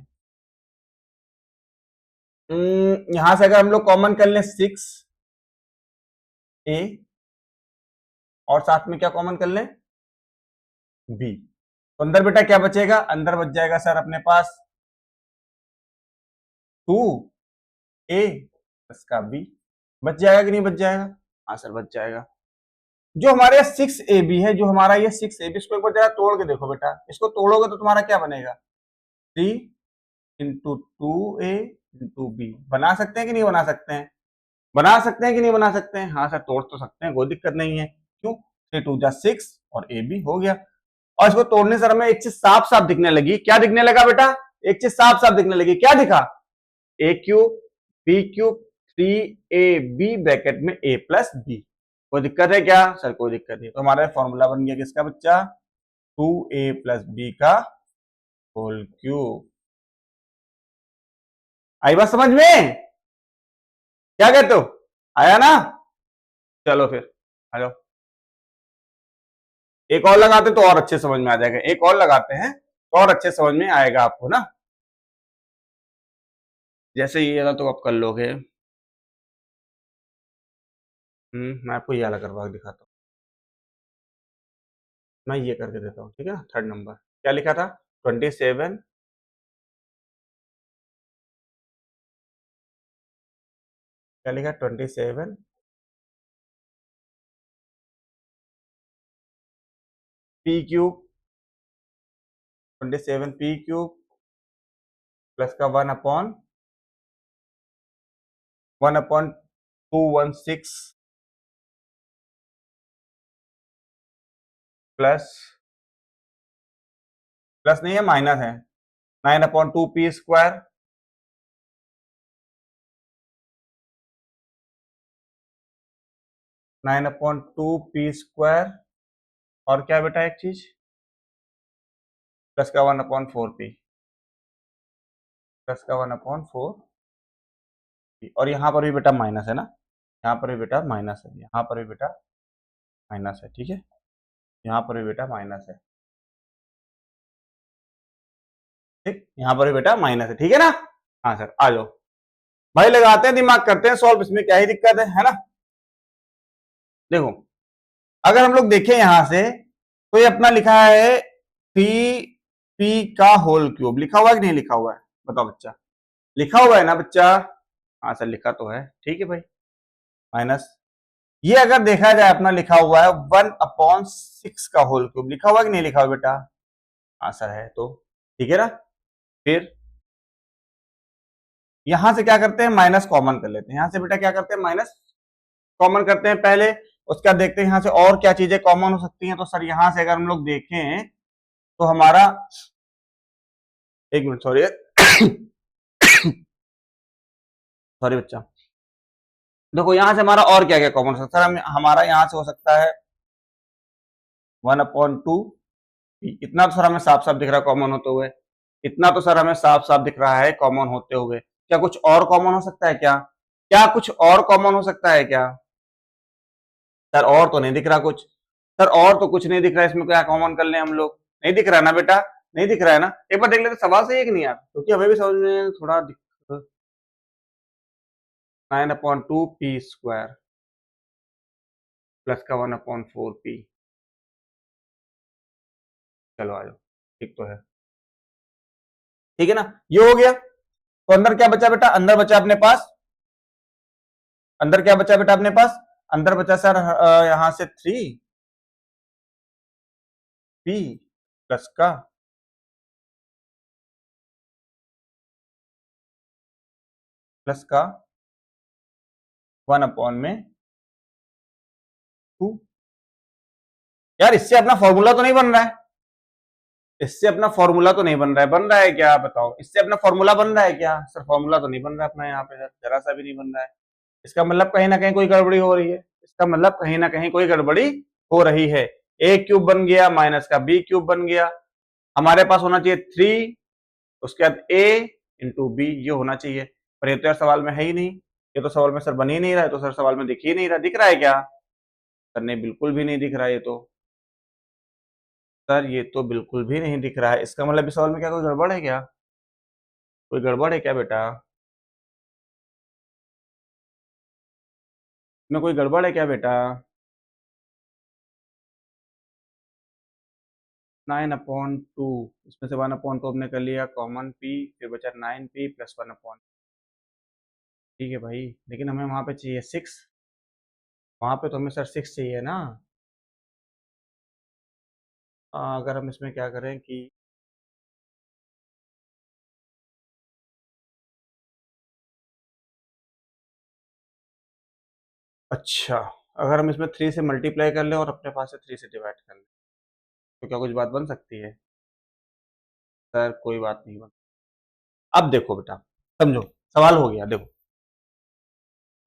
S1: अगर हम लोग कॉमन कर लें 6a और साथ में क्या कॉमन कर लें b, तो अंदर बेटा क्या बचेगा? अंदर बच जाएगा सर अपने पास 2a प्लस का b। बच जाएगा कि नहीं बच जाएगा? हाँ सर बच जाएगा। जो हमारे 6ab है, जो हमारा ये 6ab, इसको एक बार जरा तोड़ के देखो बेटा। इसको तोड़ोगे तो तुम्हारा क्या बनेगा? 3 इंटू 2a इंटू b। बना सकते हैं कि नहीं बना सकते हैं? बना सकते हैं कि नहीं बना सकते हैं? हाँ सर तोड़ तो सकते हैं, कोई दिक्कत नहीं है। क्यों? 3 2 जा 6 और ए बी हो गया। और इसको तोड़ने से हमें एक चीज साफ साफ दिखने लगी। क्या दिखने लगा बेटा? एक चीज साफ साफ दिखने लगी। क्या दिखा? a³ b³ 3ab ब्रैकेट में a प्लस b। कोई दिक्कत है क्या? सर कोई दिक्कत नहीं। तो हमारा फॉर्मूला बन गया किसका बच्चा? 2a प्लस b का होल क्यूब। आई बात समझ में? क्या कहते हो? आया ना? चलो फिर आ जाओ, एक और लगाते तो और अच्छे समझ में आ जाएगा। एक और लगाते हैं तो और अच्छे समझ में आएगा आपको ना। जैसे ये वाला तो आप कर लोगे। मैं आपको ये वाला करवा के दिखाता हूँ। मैं ये करके देता हूँ, ठीक है ना? थर्ड नंबर क्या लिखा था? 27। क्या लिखा? 27 p³ 27p³ प्लस का 1/216 प्लस प्लस नहीं है, माइनस है, 9/2p²। 9/2p² और क्या बेटा एक चीज प्लस का 1/4p प्लस का 1/4p। और यहाँ पर भी बेटा माइनस है ना, यहाँ पर भी बेटा माइनस है, यहाँ पर भी बेटा माइनस है। ठीक है, यहाँ पर भी बेटा माइनस है। ठीक, यहाँ पर भी बेटा माइनस है। ठीक है ना? हाँ सर आ जाओ भाई, लगाते हैं दिमाग, करते हैं सॉल्व। इसमें क्या ही दिक्कत है ना? देखो अगर हम लोग देखें यहां से, तो ये अपना लिखा है 3p का होल क्यूब। लिखा हुआ है कि नहीं लिखा हुआ है? बताओ बच्चा, लिखा हुआ है ना बच्चा? हाँ सर लिखा तो है। ठीक है भाई, माइनस ये अगर देखा जाए अपना लिखा हुआ है 1/6 का होल क्यूब। लिखा हुआ कि नहीं लिखा हुआ बेटा? हाँ सर है। तो ठीक है ना? फिर यहां से क्या करते हैं? माइनस कॉमन कर लेते हैं। यहां से बेटा क्या करते हैं? माइनस कॉमन करते हैं पहले, उसका देखते हैं यहां से और क्या चीजें कॉमन हो सकती हैं। तो सर यहां से अगर हम लोग देखें तो हमारा, एक मिनट सॉरी सॉरी बच्चा। देखो यहां से हमारा और क्या क्या कॉमन हो सकता है? हमारा यहां से हो सकता है 1/2। इतना तो सर हमें साफ साफ दिख रहा है कॉमन होते हुए। इतना तो सर हमें साफ साफ दिख रहा है कॉमन होते हुए। क्या कुछ और कॉमन हो सकता है क्या? क्या कुछ और कॉमन हो सकता है क्या? सर और तो नहीं दिख रहा कुछ। सर और तो कुछ नहीं दिख रहा है, इसमें क्या कॉमन कर ले हम लोग? नहीं दिख रहा है ना बेटा? नहीं दिख रहा है ना? एक बार देख लेते सवाल सही है कि नहीं यार, क्योंकि हमें भी समझ में थोड़ा 9/2p² प्लस का 1/4p। चलो आ जाओ, ठीक तो है, ठीक है ना, ये हो गया। तो अंदर क्या बचा बेटा, अंदर बचा अपने पास, अंदर क्या बचा बेटा अपने पास, अंदर बचा सर यहां से 3p प्लस का प्लस का 1/2। यार इससे अपना फॉर्मूला तो नहीं बन रहा है, इससे अपना फॉर्मूला तो नहीं बन रहा है, बन रहा है क्या बताओ, इससे अपना फॉर्मूला बन रहा है क्या सर, फॉर्मूला तो नहीं बन रहा है अपना यहाँ पे सर, जरा सा भी नहीं बन रहा है। इसका मतलब कहीं ना कहीं कोई गड़बड़ी हो रही है, इसका मतलब कहीं ना कहीं कोई गड़बड़ी हो रही है। ए क्यूब बन गया माइनस का बी क्यूब बन गया, हमारे पास होना चाहिए 3, उसके बाद ए इंटू बी, ये होना चाहिए, पर ये तो यार सवाल में है ही नहीं, ये तो सवाल में सर बन ही नहीं रहा है, तो सर सवाल में दिख ही नहीं रहा, दिख रहा है क्या सर, नहीं बिल्कुल भी नहीं दिख रहा है ये तो, सर ये तो बिल्कुल भी नहीं दिख रहा है, इसका मतलब इस सवाल में क्या कोई गड़बड़ है क्या, कोई गड़बड़ है क्या बेटा, इसमें कोई गड़बड़ है क्या बेटा। 9/2, इसमें से 1/2 हमने कर लिया कॉमन पी, फिर बचा 9p प्लस 1/, ठीक है भाई, लेकिन हमें वहां पे चाहिए 6, वहां पे तो हमें सर 6 चाहिए ना। अगर हम इसमें क्या करें कि अच्छा, अगर हम इसमें 3 से मल्टीप्लाई कर लें और अपने पास से 3 से डिवाइड कर लें, तो क्या कुछ बात बन सकती है सर, कोई बात नहीं बन। अब देखो बेटा, समझो, सवाल हो गया, देखो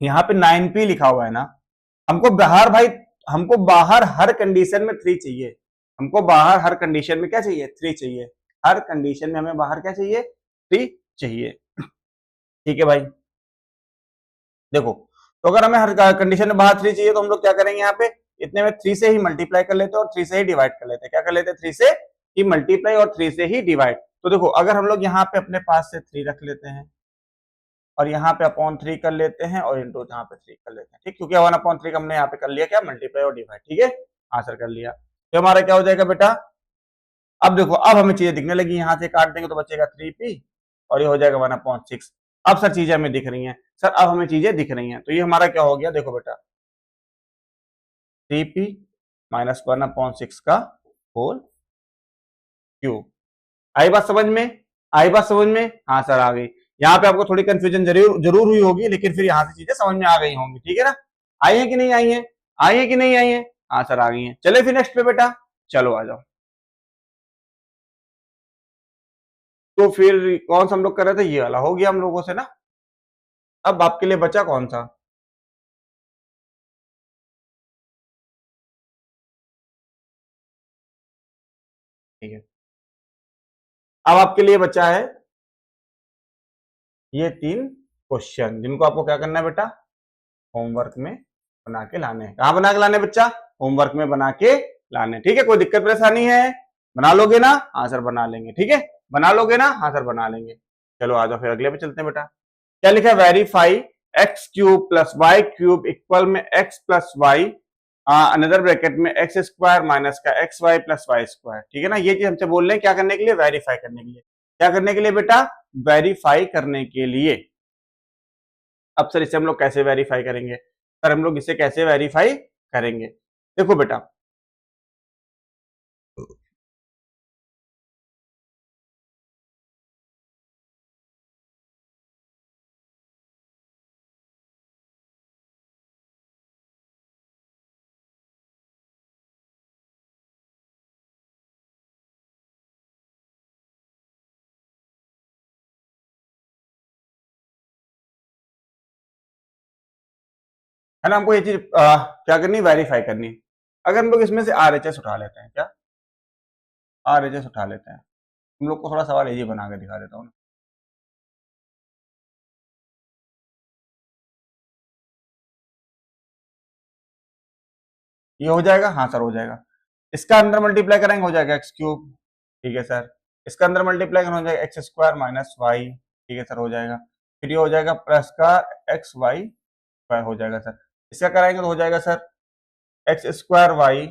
S1: यहाँ पे 9p लिखा हुआ है ना, हमको बाहर भाई, हमको बाहर हर कंडीशन में 3 चाहिए, हमको बाहर हर कंडीशन में क्या चाहिए, 3 चाहिए, हर कंडीशन में हमें बाहर क्या चाहिए, 3 चाहिए, ठीक है भाई। देखो, तो अगर हमें हर कंडीशन में बाहर 3 चाहिए, तो हम लोग क्या करेंगे, यहाँ पे इतने में 3 से ही मल्टीप्लाई कर लेते हैं और 3 से ही डिवाइड कर लेते हैं, क्या कर लेते हैं, 3 से ही मल्टीप्लाई और 3 से ही डिवाइड। तो देखो, अगर हम लोग यहाँ पे अपने पास से 3 रख लेते हैं और यहाँ पे अपॉन 3 कर लेते हैं और इंटू यहाँ पे 3 कर लेते हैं, ठीक, क्योंकि 1/3 हमने यहाँ पे कर लिया क्या, मल्टीप्लाई और डिवाइड, ठीक है, आंसर कर लिया। तो हमारा क्या हो जाएगा बेटा, अब देखो, अब हमें चीजें दिखने लगी, यहाँ से काट देंगे तो बचेगा 3p और ये हो जाएगा 1/6। अब सर चीजें हमें दिख रही हैं सर, अब हमें चीजें दिख रही हैं, तो ये हमारा क्या हो गया, देखो बेटा 3p माइनस 1/6 का होल क्यूब। आई बात समझ में, आई बात समझ में, हाँ सर आ गई। यहाँ पे आपको थोड़ी कंफ्यूजन जरूर जरूर हुई होगी, लेकिन फिर यहाँ से चीजें समझ में आ गई होंगी, ठीक है ना, आई है कि नहीं आई है, आई है कि नहीं आई है, हाँ सर आ गई है। चले फिर नेक्स्ट पे बेटा, चलो आ जाओ। तो फिर कौन सा हम लोग कर रहे थे, ये वाला हो गया हम लोगों से ना, अब आपके लिए बचा कौन सा, ठीक है, अब आपके लिए बचा है ये 3 क्वेश्चन, जिनको आपको क्या करना है बेटा, होमवर्क में बना के लाने हैं। कहाँ बना के लाने बच्चा, होमवर्क में बना के लाने, ठीक है, कोई दिक्कत परेशानी है, बना लोगे ना, हाँ सर बना लेंगे, ठीक है, बना लोगे ना, हाँ सर बना लेंगे। चलो आ जाओ फिर अगले पे चलते हैं बेटा, क्या लिखा है, verify X cube plus Y cube equal में X plus Y another bracket में एक्स स्क्वायर माइनस का X Y plus Y square, ठीक है ना, ये चीज हमसे बोल रहे हैं क्या करने के लिए, वेरीफाई करने के लिए, क्या करने के लिए बेटा, वेरीफाई करने के लिए। अब सर इसे हम लोग कैसे वेरीफाई करेंगे, सर हम लोग इसे कैसे वेरीफाई करेंगे, देखो बेटा, है ना, हमको ये चीज क्या करनी, वेरीफाई करनी। अगर हम लोग इसमें से आरएचएस उठा लेते हैं, क्या आरएचएस उठा लेते हैं, हम लोग को थोड़ा सवाल ये बना के दिखा देता हूँ। ये हो जाएगा, हाँ सर हो जाएगा, इसका अंदर मल्टीप्लाई करेंगे हो जाएगा एक्स क्यूब, ठीक है सर, इसका अंदर मल्टीप्लाई करेंगे हो जाएगा एक्स स्क्वायर माइनस वाई, ठीक है सर हो जाएगा, फिर ये हो जाएगा प्लस का एक्स वाई स्क्वायर हो जाएगा सर, इसका कराएंगे तो हो जाएगा सर एक्स स्क्वायर वाई,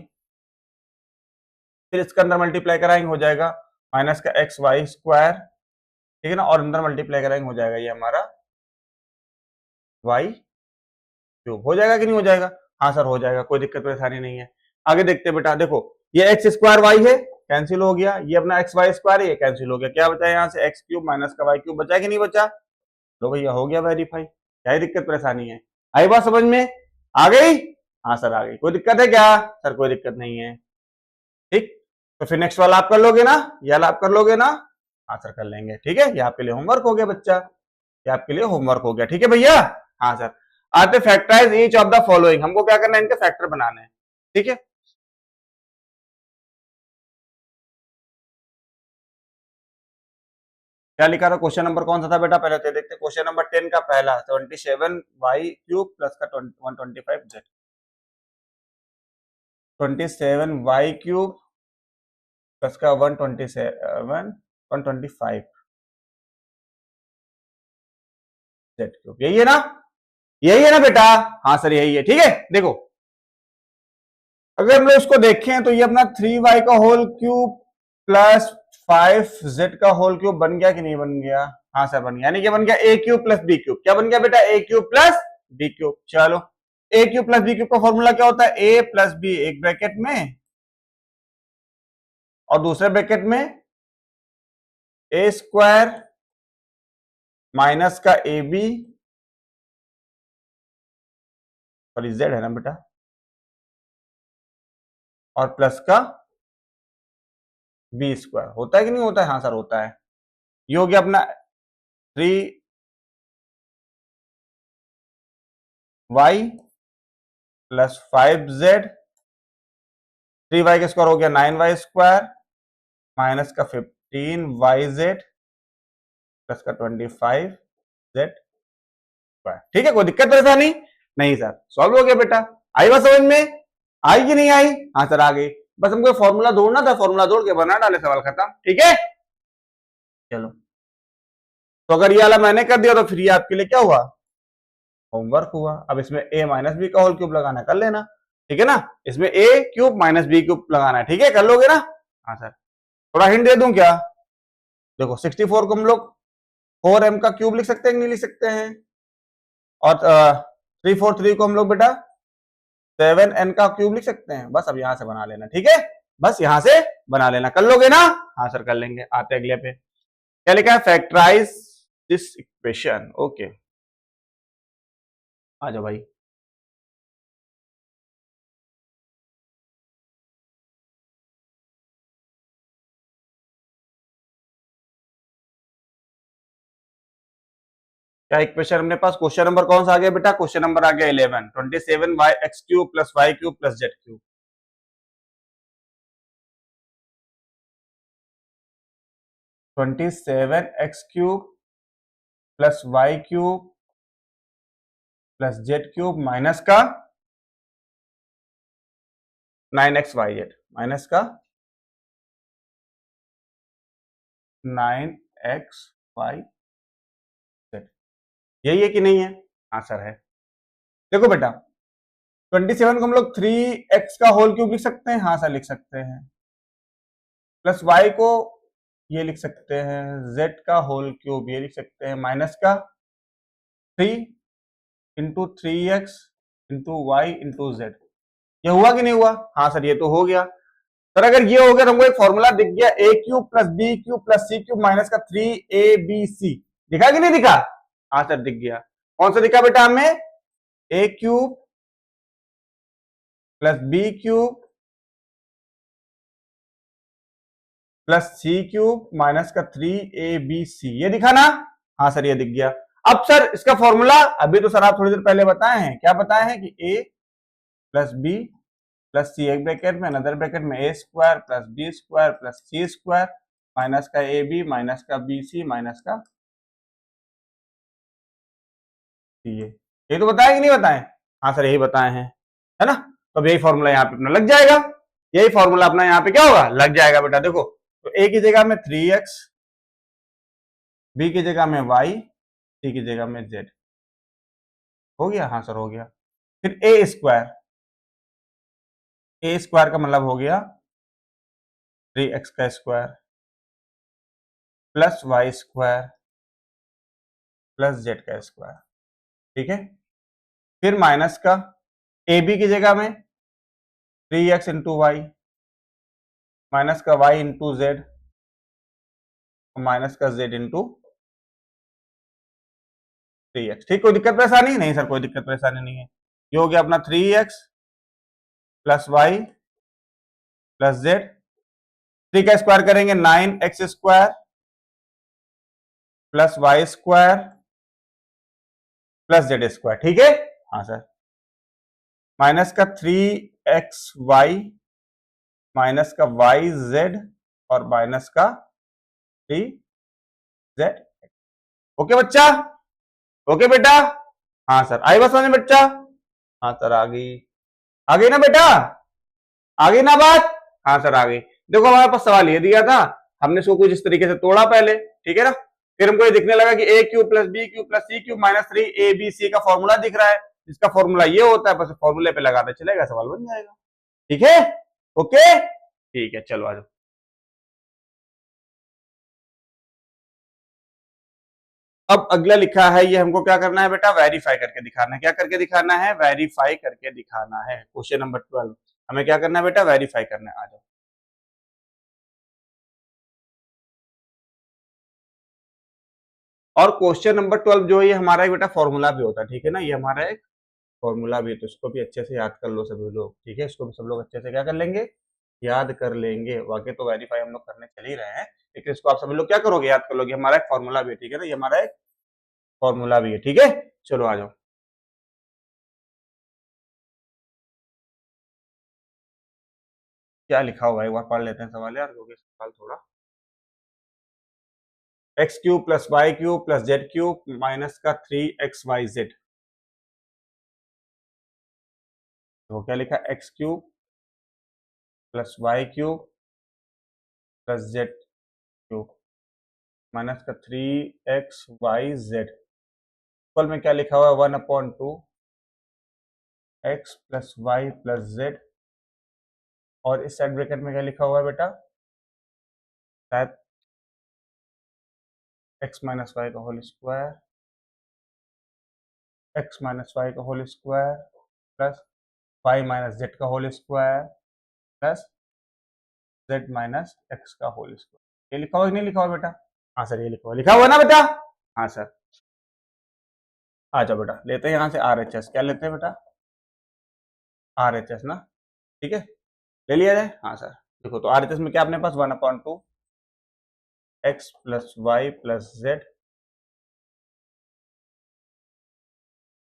S1: फिर इसके अंदर मल्टीप्लाई कराएंगे हो जाएगा माइनस का एक्स वाई स्क्वायर, ठीक है ना, और अंदर मल्टीप्लाई कराएंगे हो जाएगा ये हमारा वाई क्यूब। हो जाएगा कि नहीं हो जाएगा? हाँ सर हो जाएगा, कोई दिक्कत परेशानी नहीं है। आगे देखते हैं बेटा, देखो ये एक्स स्क्वायर वाई है, कैंसिल हो गया, ये अपना एक्स वाई स्क्वायर है, ये कैंसिल हो गया, क्या बचा यहाँ से एक्स क्यूब माइनस का वाई क्यूब बचा कि नहीं बचा? लो भैया हो गया वेरीफाई, क्या ही दिक्कत परेशानी है? आई बात समझ में? आ गई? हाँ सर आ गई। कोई दिक्कत है क्या? सर कोई दिक्कत नहीं है। ठीक, तो फिर नेक्स्ट वाला आप कर लोगे ना, ये वाला आप कर लोगे ना? हाँ सर कर लेंगे, ठीक है, ये आपके लिए होमवर्क हो गया बच्चा, ये आपके लिए होमवर्क हो गया, ठीक है भैया। हाँ सर, आते factorise each of the following, हमको क्या करना है, इनके फैक्टर बनाने हैं, ठीक है। क्या लिखा था क्वेश्चन नंबर, कौन सा था बेटा? पहले तो देखते क्वेश्चन नंबर 10 का पहला 27y³ प्लस का 125z, 27y³ प्लस का 125 z³, यही है ना? यही है ना बेटा? हाँ सर यही है, ठीक है। देखो अगर हम लोग इसको देखें तो ये अपना 3y का होल क्यूब प्लस 5z का होल क्यूब बन गया कि नहीं बन गया? हाँ सर बन गया, यानी कि बन गया a cube plus b cube. क्या बन गया बेटा? a cube plus b cube. चलो a cube plus b cube का फॉर्मूला क्या होता है? a प्लस b एक ब्रैकेट में और दूसरे ब्रैकेट में a स्क्वायर माइनस का ab, सॉरी z है ना बेटा, और प्लस का b स्क्वायर। होता है कि नहीं होता है? हाँ सर होता है। ये हो गया अपना 3y प्लस 5z, 3y का स्क्वायर हो गया 9y स्क्वायर माइनस का 15yz प्लस का 25z स्क्वायर। ठीक है, कोई दिक्कत परेशानी नहीं सर, सॉल्व हो गया बेटा। आई बात समझ में? आई कि नहीं आई? हाँ सर आ गई। बस हमको फॉर्मूला ढूंढना था, फॉर्मूला ढूंढ के बना डाले, सवाल खत्म, ठीक है। चलो तो अगर ये वाला मैंने कर दिया तो फिर ये आपके लिए क्या हुआ? होमवर्क हुआ। अब इसमें a माइनस बी का होल क्यूब लगाना, कर लेना, ठीक है ना। इसमें a cube minus B cube लगाना है, ठीक है, कर लोगे ना? हाँ सर, थोड़ा हिंट दे दूं क्या? देखो 64 को हम लोग 4m का क्यूब लिख सकते हैं, नहीं लिख सकते हैं? और 343 को हम लोग बेटा 7n का क्यूब लिख सकते हैं। बस अब यहां से बना लेना, ठीक है, बस यहां से बना लेना, कर लोगे ना? हाँ सर कर लेंगे। आते अगले पे, क्या लिखा है? Factorise this equation. ओके आ जाओ भाई। क्या इक्वेशन अपने पास? क्वेश्चन नंबर कौन सा आ गया बेटा? क्वेश्चन नंबर आ गया 11, 27y³ plus y³ plus z³। 27x³ plus y³ plus z³ minus का 9xyz माइनस का 9xyz, यही है कि नहीं है? हाँ सर है। देखो बेटा 27 को हम लोग 3x का होल क्यूब लिख सकते हैं, हाँ सर लिख सकते हैं, प्लस y को ये लिख सकते हैं, z का होल क्यूब ये लिख सकते हैं, माइनस का 3 into 3x into Y into Z. ये हुआ कि नहीं हुआ? हाँ सर ये तो हो गया। सर अगर ये हो गया तो हमको एक फॉर्मूला दिख गया, a cube plus b cube plus c cube minus का 3abc। दिखा कि नहीं दिखा? हाँ सर दिख गया। कौन सा दिखा बेटा हमें? a cube plus b cube plus C cube minus का 3abc, ये दिखा ना? हाँ सर ये दिख गया। अब सर इसका फॉर्मूला अभी तो सर आप थोड़ी देर पहले बताए हैं, क्या बताए हैं कि a plus B plus C एक ब्रैकेट में, अनदर ब्रैकेट में a square plus B square plus C square minus का ए बी माइनस का बी सी माइनस का सी। ये तो बताया कि नहीं बताए? हाँ सर यही बताए हैं, है ना। तो अब यही फॉर्मूला यहाँ पे अपना लग जाएगा, यही फॉर्मूला अपना यहाँ पे क्या होगा? लग जाएगा बेटा। देखो तो a की जगह में 3x, b की जगह में y, c की जगह में z। हो गया? हाँ सर हो गया। फिर a स्क्वायर ए स्क्वायर का मतलब हो गया 3x का square plus Y square plus Z का स्क्वायर, ठीक है। फिर माइनस का ए बी की जगह में 3x इंटू वाई माइनस का y इंटू जेड और माइनस का z इंटू 3x। ठीक, कोई दिक्कत परेशानी नहीं सर, कोई दिक्कत परेशानी नहीं है। ये हो गया अपना 3x plus Y plus Z, 3 का स्क्वायर करेंगे 9x square plus Y square plus Z square, ठीक है। हाँ सर, माइनस का 3xy माइनस का yz और माइनस का 3z। ओके बच्चा, ओके बेटा। हाँ सर, आई बस में बच्चा। हाँ सर, आ गई ना बेटा, आ गई ना बात। हाँ सर आ गई। देखो हमारे पास सवाल ये दिया था, हमने इसको कुछ इस तरीके से तोड़ा पहले, ठीक है ना। फिर हमको ये दिखने लगा कि A cube plus B cube plus C cube minus 3 ABC का फॉर्मूला दिख रहा है, इसका फॉर्मूला ये होता है, बस फॉर्मूले पे लगाते चलेगा, सवाल बन जाएगा। ठीक है, ओके, ठीक है, चलो आ जाओ। अब अगला लिखा है, ये हमको क्या करना है बेटा, वेरीफाई करके दिखाना है। क्या करके दिखाना है, वेरीफाई करके दिखाना है। क्वेश्चन नंबर 12 हमें क्या करना है बेटा, वेरीफाई करना है। आ जाओ। और क्वेश्चन नंबर 12 जो है ये हमारा एक बेटा फॉर्मूला भी होता है, ठीक है ना, ये हमारा एक फॉर्मूला भी है, तो इसको भी अच्छे से याद कर लो सभी लोग, ठीक है। इसको भी सब लोग अच्छे से क्या कर लेंगे, याद कर लेंगे। वाकई तो वेरीफाई हम लोग करने चल ही रहे हैं, लेकिन इसको आप सभी लोग क्या करोगे, याद कर लोगे। हमारा एक फॉर्मूला भी है, ठीक है ना, ये हमारा एक फॉर्मूला भी है, ठीक है। चलो आ जाओ। क्या लिखा हुआ है एक बार पढ़ लेते हैं सवाल यार, क्योंकि सवाल थोड़ा, X cube plus Y cube plus Z cube minus का 3xyz। तो क्या लिखा, X cube plus Y cube plus Z cube minus का 3xyz। इक्वल में क्या लिखा हुआ है, 1/2 X plus Y plus Z, और इस साइड ब्रैकेट में क्या लिखा हुआ है बेटा, शायद एक्स माइनस वाई का whole square, X minus Y का whole square plus Y minus Z का whole square plus Z minus X का होल स्क्वायर। ये लिखा हुआ कि नहीं लिखा हुआ बेटा? हाँ सर, ये लिखा हुआ ना बेटा? हाँ सर, आ जाओ बेटा, लेते हैं यहाँ से RHS। क्या लेते हैं बेटा, RHS ना, ठीक है, ले लिया जाए। हाँ सर, देखो तो RHS में क्या अपने पास 1/2 X plus Y plus Z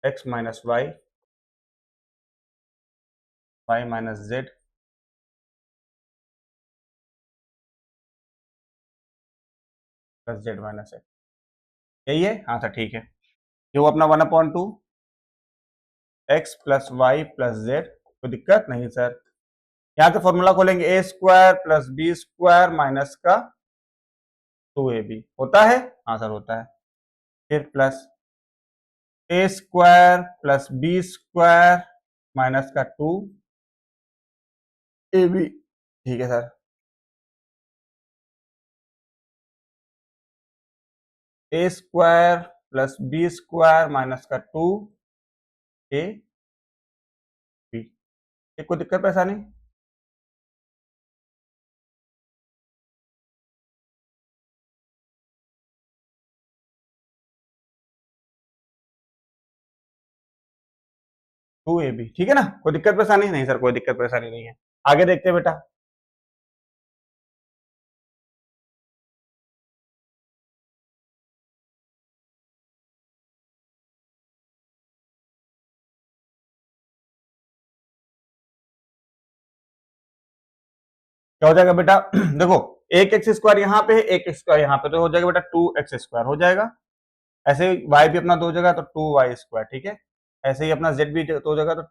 S1: X minus Y Y minus Z plus Z minus X, यही है। हाँ सर ठीक है, ये वो अपना 1/2 X plus Y plus Z. कोई दिक्कत नहीं सर, यहाँ से फॉर्मूला खोलेंगे, A square plus B square minus का 2AB होता है। हाँ सर होता है। फिर plus A square plus B square minus का 2AB, ठीक है sir. A square plus B square minus का 2AB, कोई दिक्कत परेशानी? 2AB, ठीक है ना, कोई दिक्कत परेशानी नहीं सर, कोई दिक्कत परेशानी नहीं है। आगे देखते हैं बेटा। क्या हो जाएगा बेटा देखो, एक एक्स स्क्वायर यहाँ पे है, एक एक्स स्क्वायर यहाँ पे, तो हो जाएगा बेटा 2x स्क्वायर हो जाएगा। ऐसे ही y भी अपना 2 जगह तो 2y स्क्वायर, ठीक है। ऐसे ही अपना z भी 2 जगह तो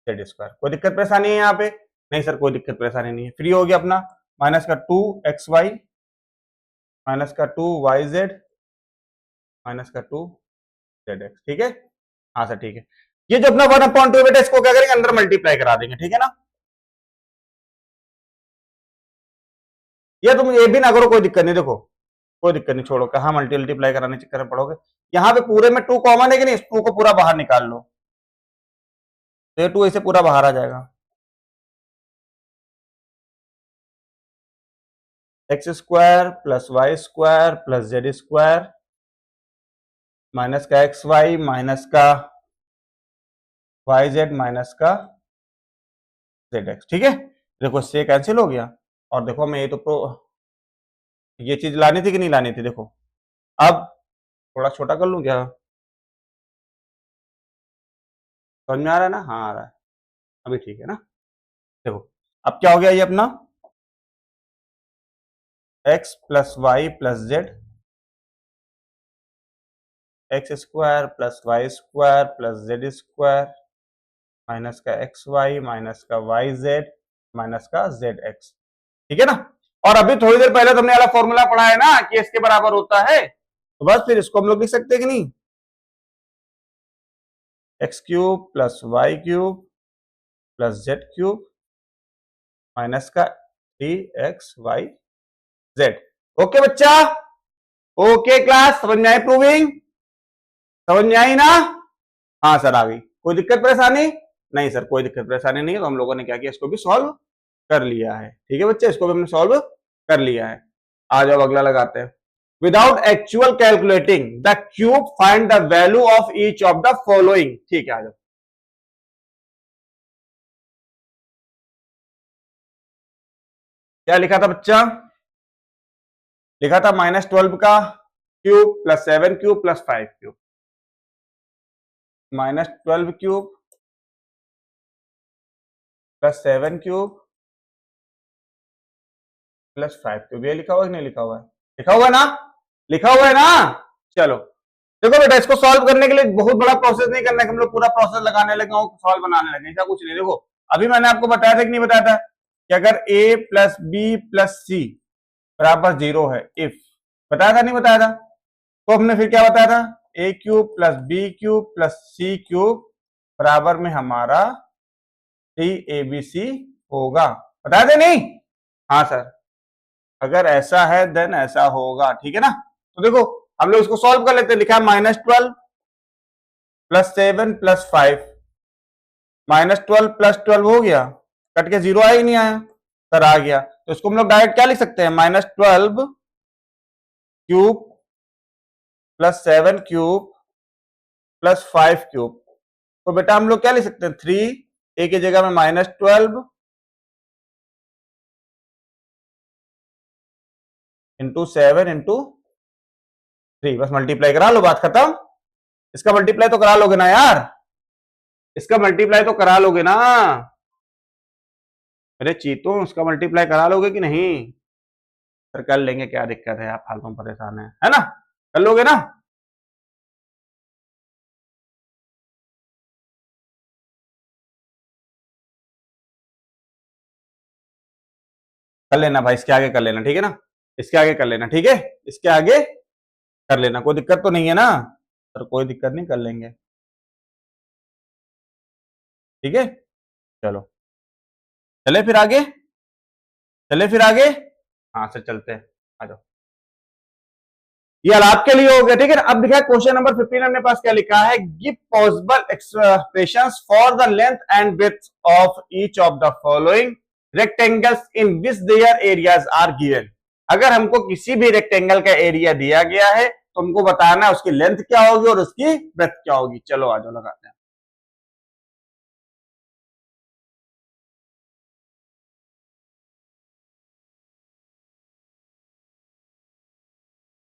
S1: 2z स्क्वायर। कोई दिक्कत परेशानी है यहाँ पे? नहीं सर, कोई दिक्कत परेशानी नहीं है। फ्री हो गया अपना माइनस का 2xy माइनस का 2yz माइनस का 2zx, ठीक है। हाँ सर ठीक है। ये जो अपना 1/2 बेटा, इसको क्या करेंगे, अंदर मल्टीप्लाई करा देंगे, ठीक है ना। या तुम ये भी ना करो, कोई दिक्कत नहीं, देखो कोई दिक्कत नहीं, छोड़ो, कहाँ मल्टीप्लाई कराने चक्कर में पड़ोगे। यहाँ पे पूरे में 2 कॉमन है कि नहीं, इस 2 को पूरा बाहर निकाल लो, तो ये 2 ऐसे पूरा बाहर आ जाएगा। X square plus Y square plus Z square minus का एक्स वाई माइनस का वाई जेड माइनस का जेड एक्स। ठीक है, देखो इससे कैंसिल हो गया। और देखो मैं ये तो ये चीज लानी थी कि नहीं लानी थी, देखो अब थोड़ा छोटा कर लूं क्या, समझ में आ रहा है ना, हाँ आ रहा है, अभी ठीक है ना। देखो अब क्या हो गया, ये अपना X plus Y plus Z, X square plus Y square plus Z square minus का एक्स वाई माइनस का वाई जेड माइनस का जेड एक्स। ठीक है ना। और अभी थोड़ी देर पहले तुमने वाला फॉर्मूला पढ़ा है ना कि इसके बराबर होता है, तो बस फिर इसको हम लोग लिख सकते हैं कि नहीं, X cube plus Y cube plus Z cube minus का 3xy जेड। ओके बच्चा, ओके क्लास, समझ में आई प्रूविंग, समझ में आई ना। हाँ सर आ गई, कोई दिक्कत परेशानी नहीं सर, कोई दिक्कत परेशानी नहीं है, तो हम लोगों ने क्या किया, इसको भी सॉल्व कर लिया है। ठीक है बच्चे, इसको भी हमने सॉल्व कर लिया है। आ जाओ अगला लगाते हैं। Without actual calculating the cube find the value of each of the following. ठीक है, आ जाओ। क्या लिखा था बच्चा, लिखा था -12 का cube plus 7 cube plus 5 cube, -12 cube plus 7 cube plus 5 cube. ये लिखा हुआ है कि नहीं लिखा हुआ है, लिखा हुआ है ना, लिखा हुआ है ना। चलो देखो बेटा, इसको सॉल्व करने के लिए बहुत बड़ा प्रोसेस नहीं करना है, हम लोग पूरा प्रोसेस लगाने लगे और सॉल्व बनाने लगे, ऐसा कुछ नहीं। देखो अभी मैंने आपको बताया था कि नहीं बताया था कि अगर a प्लस बी प्लस सी बराबर 0 है, इफ, बताया था नहीं बताया था, तो हमने फिर क्या बताया था, a cube plus B cube plus C cube बराबर में हमारा 3abc होगा, बताया था नहीं। हाँ सर, अगर ऐसा है देन ऐसा होगा, ठीक है ना। तो देखो हम लोग इसको सॉल्व कर लेते हैं। लिखा है -12 प्लस 7 प्लस 5, -12 प्लस 12 हो गया, कट के 0 आया ही नहीं आया, सर आ गया। तो इसको हम लोग डायरेक्ट क्या लिख सकते हैं, -12 cube plus 7 cube plus 5 cube. तो बेटा हम लोग क्या लिख सकते हैं, 3 a की जगह में -12 इंटू 7 इंटू 3, बस मल्टीप्लाई करा लो, बात खत्म। इसका मल्टीप्लाई तो करा लोगे ना यार, इसका मल्टीप्लाई तो करा लोगे ना, अरे चीतों उसका मल्टीप्लाई करा लोगे कि नहीं। सर कर लेंगे, क्या दिक्कत है, आप फालतू में परेशान है ना, कर लोगे ना। कर लेना भाई, इसके आगे कर लेना, ठीक है ना, इसके आगे कर लेना, ठीक है, इसके आगे कर लेना, कोई दिक्कत तो नहीं है ना। सर कोई दिक्कत नहीं, कर लेंगे, ठीक है। चलो चले फिर आगे, चले फिर आगे, हाँ सर चलते हैं, आ जाओ। ये अलाप के लिए हो गया, ठीक है। अब लिखा है क्वेश्चन नंबर 15, अपने पास क्या लिखा है, give possible expressions for the length and width of each of the following rectangles in which their areas are given. अगर हमको किसी भी रेक्टेंगल का एरिया दिया गया है तो हमको बताना है उसकी लेंथ क्या होगी और उसकी ब्रेथ क्या होगी। चलो आ जाओ लगाते हैं।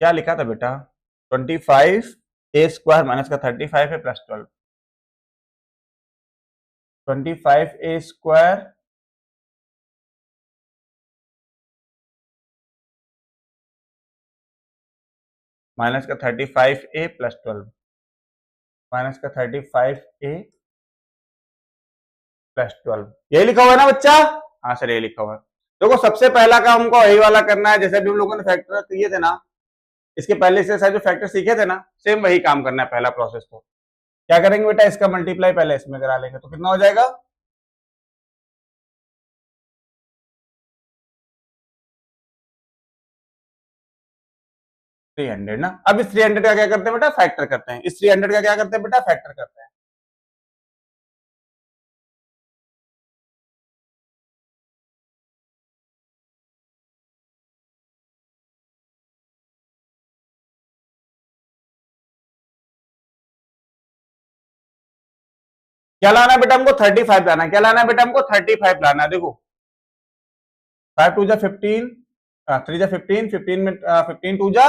S1: क्या लिखा था बेटा, 25a² माइनस का 35 है प्लस 12, 25a² माइनस का 35a प्लस 12 माइनस का 35a प्लस 12, यही लिखा हुआ है ना बच्चा। हाँ सर ये लिखा हुआ है। देखो सबसे पहला काम हमको यही वाला करना है, जैसे भी हम लोगों ने फैक्टर किए थे ना, इसके पहले से जो फैक्टर सीखे थे ना, सेम वही काम करना है पहला प्रोसेस। तो क्या करेंगे बेटा, इसका मल्टीप्लाई पहले इसमें करा लेंगे, तो कितना हो जाएगा, 300 ना। अब इस 300 का क्या करते हैं बेटा, फैक्टर करते हैं। इस 300 का क्या करते हैं बेटा, फैक्टर करते हैं। क्या लाना है बेटा हमको, 35 लाना है। क्या लाना है बेटा हमको, 35 लाना है। देखो 5 टू जा 15, 3 जा 15, 15 में 15 टू जा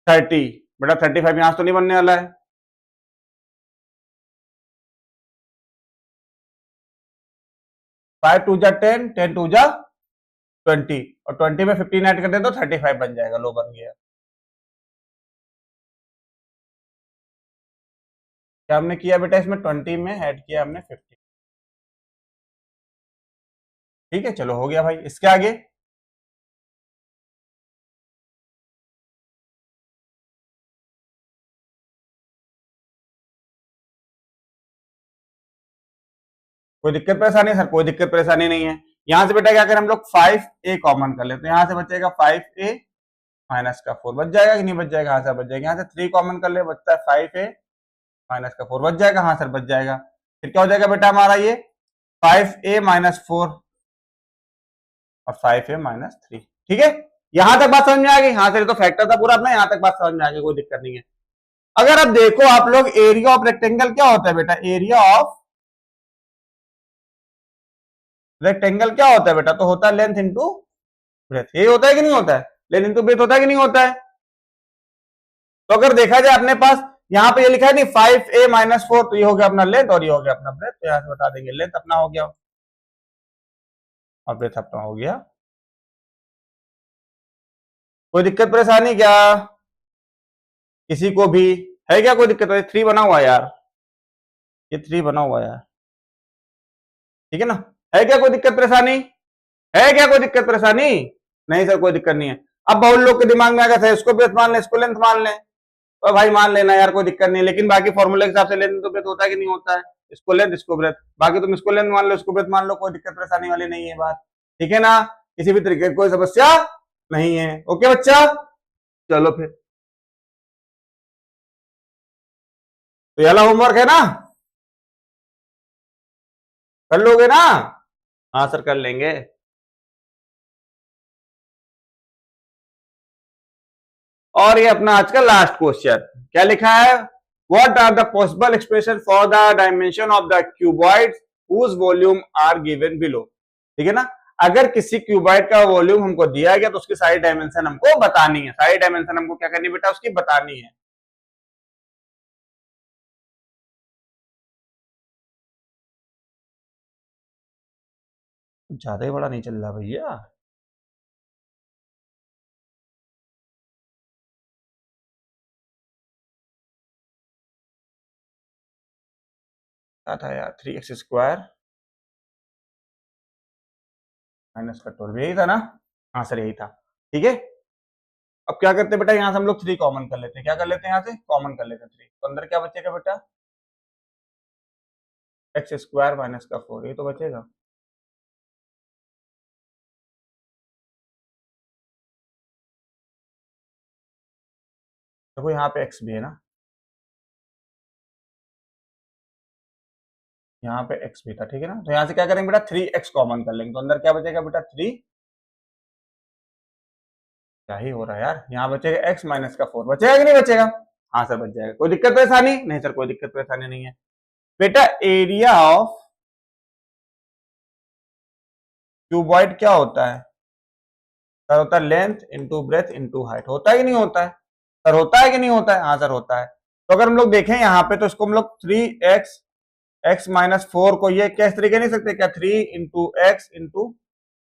S1: 30। बेटा 35 यहां से तो नहीं बनने वाला है। 5 टू जा 10, 10 टू जा 20, और 20 में 15 ऐड कर दे तो 35 बन जाएगा। लो बन गया। क्या हमने किया बेटा, इसमें 20 में ऐड किया हमने 50। ठीक है, चलो हो गया भाई। इसके आगे कोई दिक्कत परेशानी है सर, कोई दिक्कत परेशानी नहीं है। यहां से बेटा क्या करें हम लोग, 5a कॉमन कर लेते हैं। यहां से बचेगा 5a माइनस का 4, बच जाएगा कि नहीं बच जाएगा, हाँ सर बच जाएगा। यहाँ से 3 कॉमन कर ले, बचता है 5a माइनस का 4, बच जाएगा, हाँ सर बच जाएगा। फिर क्या हो जाएगा बेटा हमारा ये 5a माइनस 4 और 5a माइनस 3। ठीक है, यहां तक बात समझ में आ गई। हाँ सर ये तो फैक्टर था पूरा अपना, यहां तक बात समझ में आ गई, कोई दिक्कत नहीं है। अगर अब देखो आप लोग, एरिया ऑफ रेक्टेंगल क्या होता है बेटा, एरिया ऑफ रेक्टेंगल क्या होता है बेटा, तो होता है लेंथ इंटू ब्रेथ। ये होता है कि नहीं होता है, लेंथ इंटू ब्रेथ होता है कि नहीं होता है। तो अगर देखा जाए अपने पास यहाँ पे ये लिखा है नहीं 5a माइनस 4, तो ये हो गया अपना लेंथ और ये हो गया अपना ब्रेथ। तो यहां से बता देंगे लेंथ अपना हो गया और ब्रेथ अपना हो गया। कोई दिक्कत परेशानी क्या किसी को भी है क्या, कोई दिक्कत? 3 बना हुआ है यार, ये 3 बना हुआ है यार। ठीक है ना, है क्या कोई दिक्कत परेशानी, है क्या कोई दिक्कत परेशानी? नहीं सर कोई दिक्कत नहीं है। अब बहुत लोग के दिमाग में आ गया था इसको ब्रेथ मान ले, इसको लेंथ मान ले। तो भाई मान लेना यार, कोई दिक्कत नहीं है, लेकिन बाकी फॉर्मूले के हिसाब से लेंथ तो ब्रेथ होता है कि नहीं होता है। इसको लेंथ इसको ब्रेथ, बाकी तुम इसको लेंथ मान लो इसको ब्रेथ मान लो, कोई दिक्कत परेशानी वाली नहीं है बात। ठीक है ना, किसी भी तरीके की कोई समस्या नहीं है। ओके बच्चा, चलो फिर तो ये वाला होमवर्क है ना, कर लोगे ना? हाँ सर कर लेंगे। और ये अपना आज का लास्ट क्वेश्चन क्या लिखा है, what are the possible expression for the dimension of the cuboid whose volume are given below. ठीक है ना, अगर किसी क्यूबॉइड का वॉल्यूम हमको दिया गया तो उसकी सारी डायमेंशन हमको बतानी है। सारी डायमेंशन हमको क्या करनी बेटा, उसकी बतानी है। ज्यादा ही बड़ा नहीं चल रहा भैया, क्या था यार, 3x² माइनस का 12, यही था ना? हाँ सर यही था। ठीक है, अब क्या करते हैं बेटा, यहां से हम लोग 3 कॉमन कर लेते हैं। क्या कर लेते हैं, यहां से कॉमन कर लेते हैं 3, तो अंदर क्या बचेगा बेटा, x² माइनस का 4, ये तो बचेगा। देखो यहाँ पे x भी है ना, यहाँ पे x भी था। ठीक है ना, तो यहाँ से क्या करेंगे बेटा, 3x कॉमन कर लेंगे, तो अंदर क्या बचेगा बेटा 3। क्या ही हो रहा है यार, यहाँ बचेगा x माइनस का 4, बचेगा कि नहीं बचेगा? हाँ सर बच जाएगा। कोई दिक्कत परेशानी नहीं सर, कोई दिक्कत परेशानी नहीं है बेटा। एरिया ऑफ क्यूबॉइड क्या होता है सर, होता है length into breadth into height. होता है कि नहीं होता है सर, होता है कि नहीं होता है? हाँ सर होता है। तो अगर हम लोग देखें यहाँ पे, तो इसको हम लोग 3x माइनस 4 को ये क्या इस तरीके नहीं सकते क्या, 3 इंटू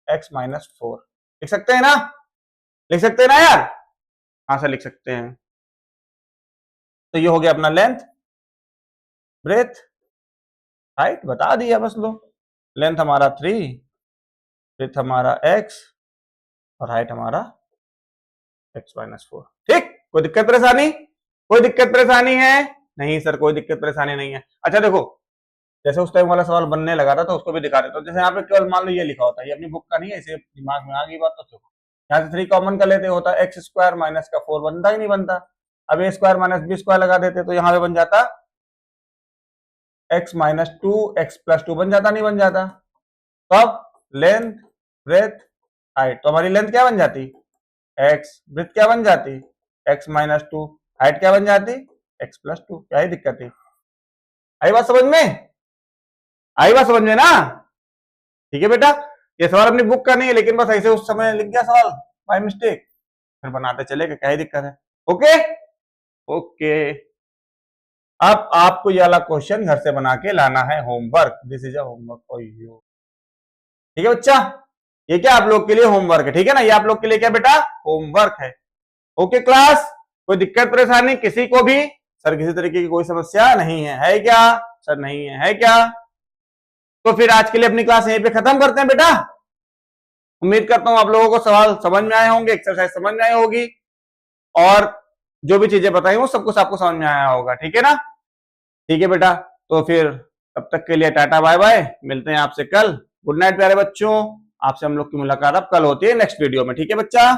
S1: एक्स माइनस 4 लिख सकते हैं ना, लिख सकते हैं ना यार? हाँ सर लिख सकते हैं। तो ये हो गया अपना लेंथ ब्रेथ हाइट, बता दिया बस लो। लेंथ हमारा 3, ब्रेथ हमारा x और हाइट हमारा x-4। ठीक, कोई दिक्कत परेशानी, कोई दिक्कत परेशानी है? नहीं सर कोई दिक्कत परेशानी नहीं है। अच्छा देखो, जैसे उस टाइम वाला सवाल बनने लगा था तो उसको भी दिखा देता हूँ। जैसे यहाँ पे केवल मान लो ये लिखा होता है, ये अपनी बुक का नहीं है, इसे दिमाग में आ गई बात तो देखो, यहाँ से 3 कॉमन कर लेते, होता एक्स स्क्वायर माइनस का 4, बनता ही नहीं बनता। अब ए स्क्वायर माइनस बी स्क्वायर लगा देते तो यहाँ पे बन जाता एक्स माइनस 2 एक्स प्लस 2, बन जाता नहीं बन जाता। तो अब लेंथ ब्रेथ हाइट, तो हमारी लेंथ क्या बन जाती एक्स, ब्रेथ क्या बन जाती एक्स माइनस 2, हाइट क्या बन जाती एक्स प्लस 2। क्या ही दिक्कत है? आई बात समझ में? आई बात समझ में ना? ठीक है बेटा, ये सवाल अपनी बुक का नहीं है, लेकिन बस ऐसे उस समय लिख गया सवाल बाय मिस्टेक, फिर बनाते चलेगा, क्या ही दिक्कत है। ओके ओके, अब आपको ये वाला क्वेश्चन घर से बना के लाना है, homework, this is a homework for you. ठीक है बच्चा, ये क्या आप लोग के लिए होमवर्क है, ठीक है ना, ये आप लोग के लिए क्या बेटा होमवर्क है। ओके क्लास, कोई दिक्कत परेशानी किसी को भी? सर किसी तरीके की कोई समस्या नहीं है क्या? सर नहीं है क्या? तो फिर आज के लिए अपनी क्लास यहीं पे खत्म करते हैं बेटा। उम्मीद करता हूं आप लोगों को सवाल समझ में आए होंगे, एक्सरसाइज समझ में आई होगी, और जो भी चीजें बताई वो सब कुछ आपको समझ में आया होगा। ठीक है ना? ठीक है बेटा, तो फिर तब तक के लिए टाटा बाय बाय, मिलते हैं आपसे कल। गुड नाइट प्यारे बच्चों, आपसे हम लोग की मुलाकात अब कल होती है नेक्स्ट वीडियो में। ठीक है बच्चा?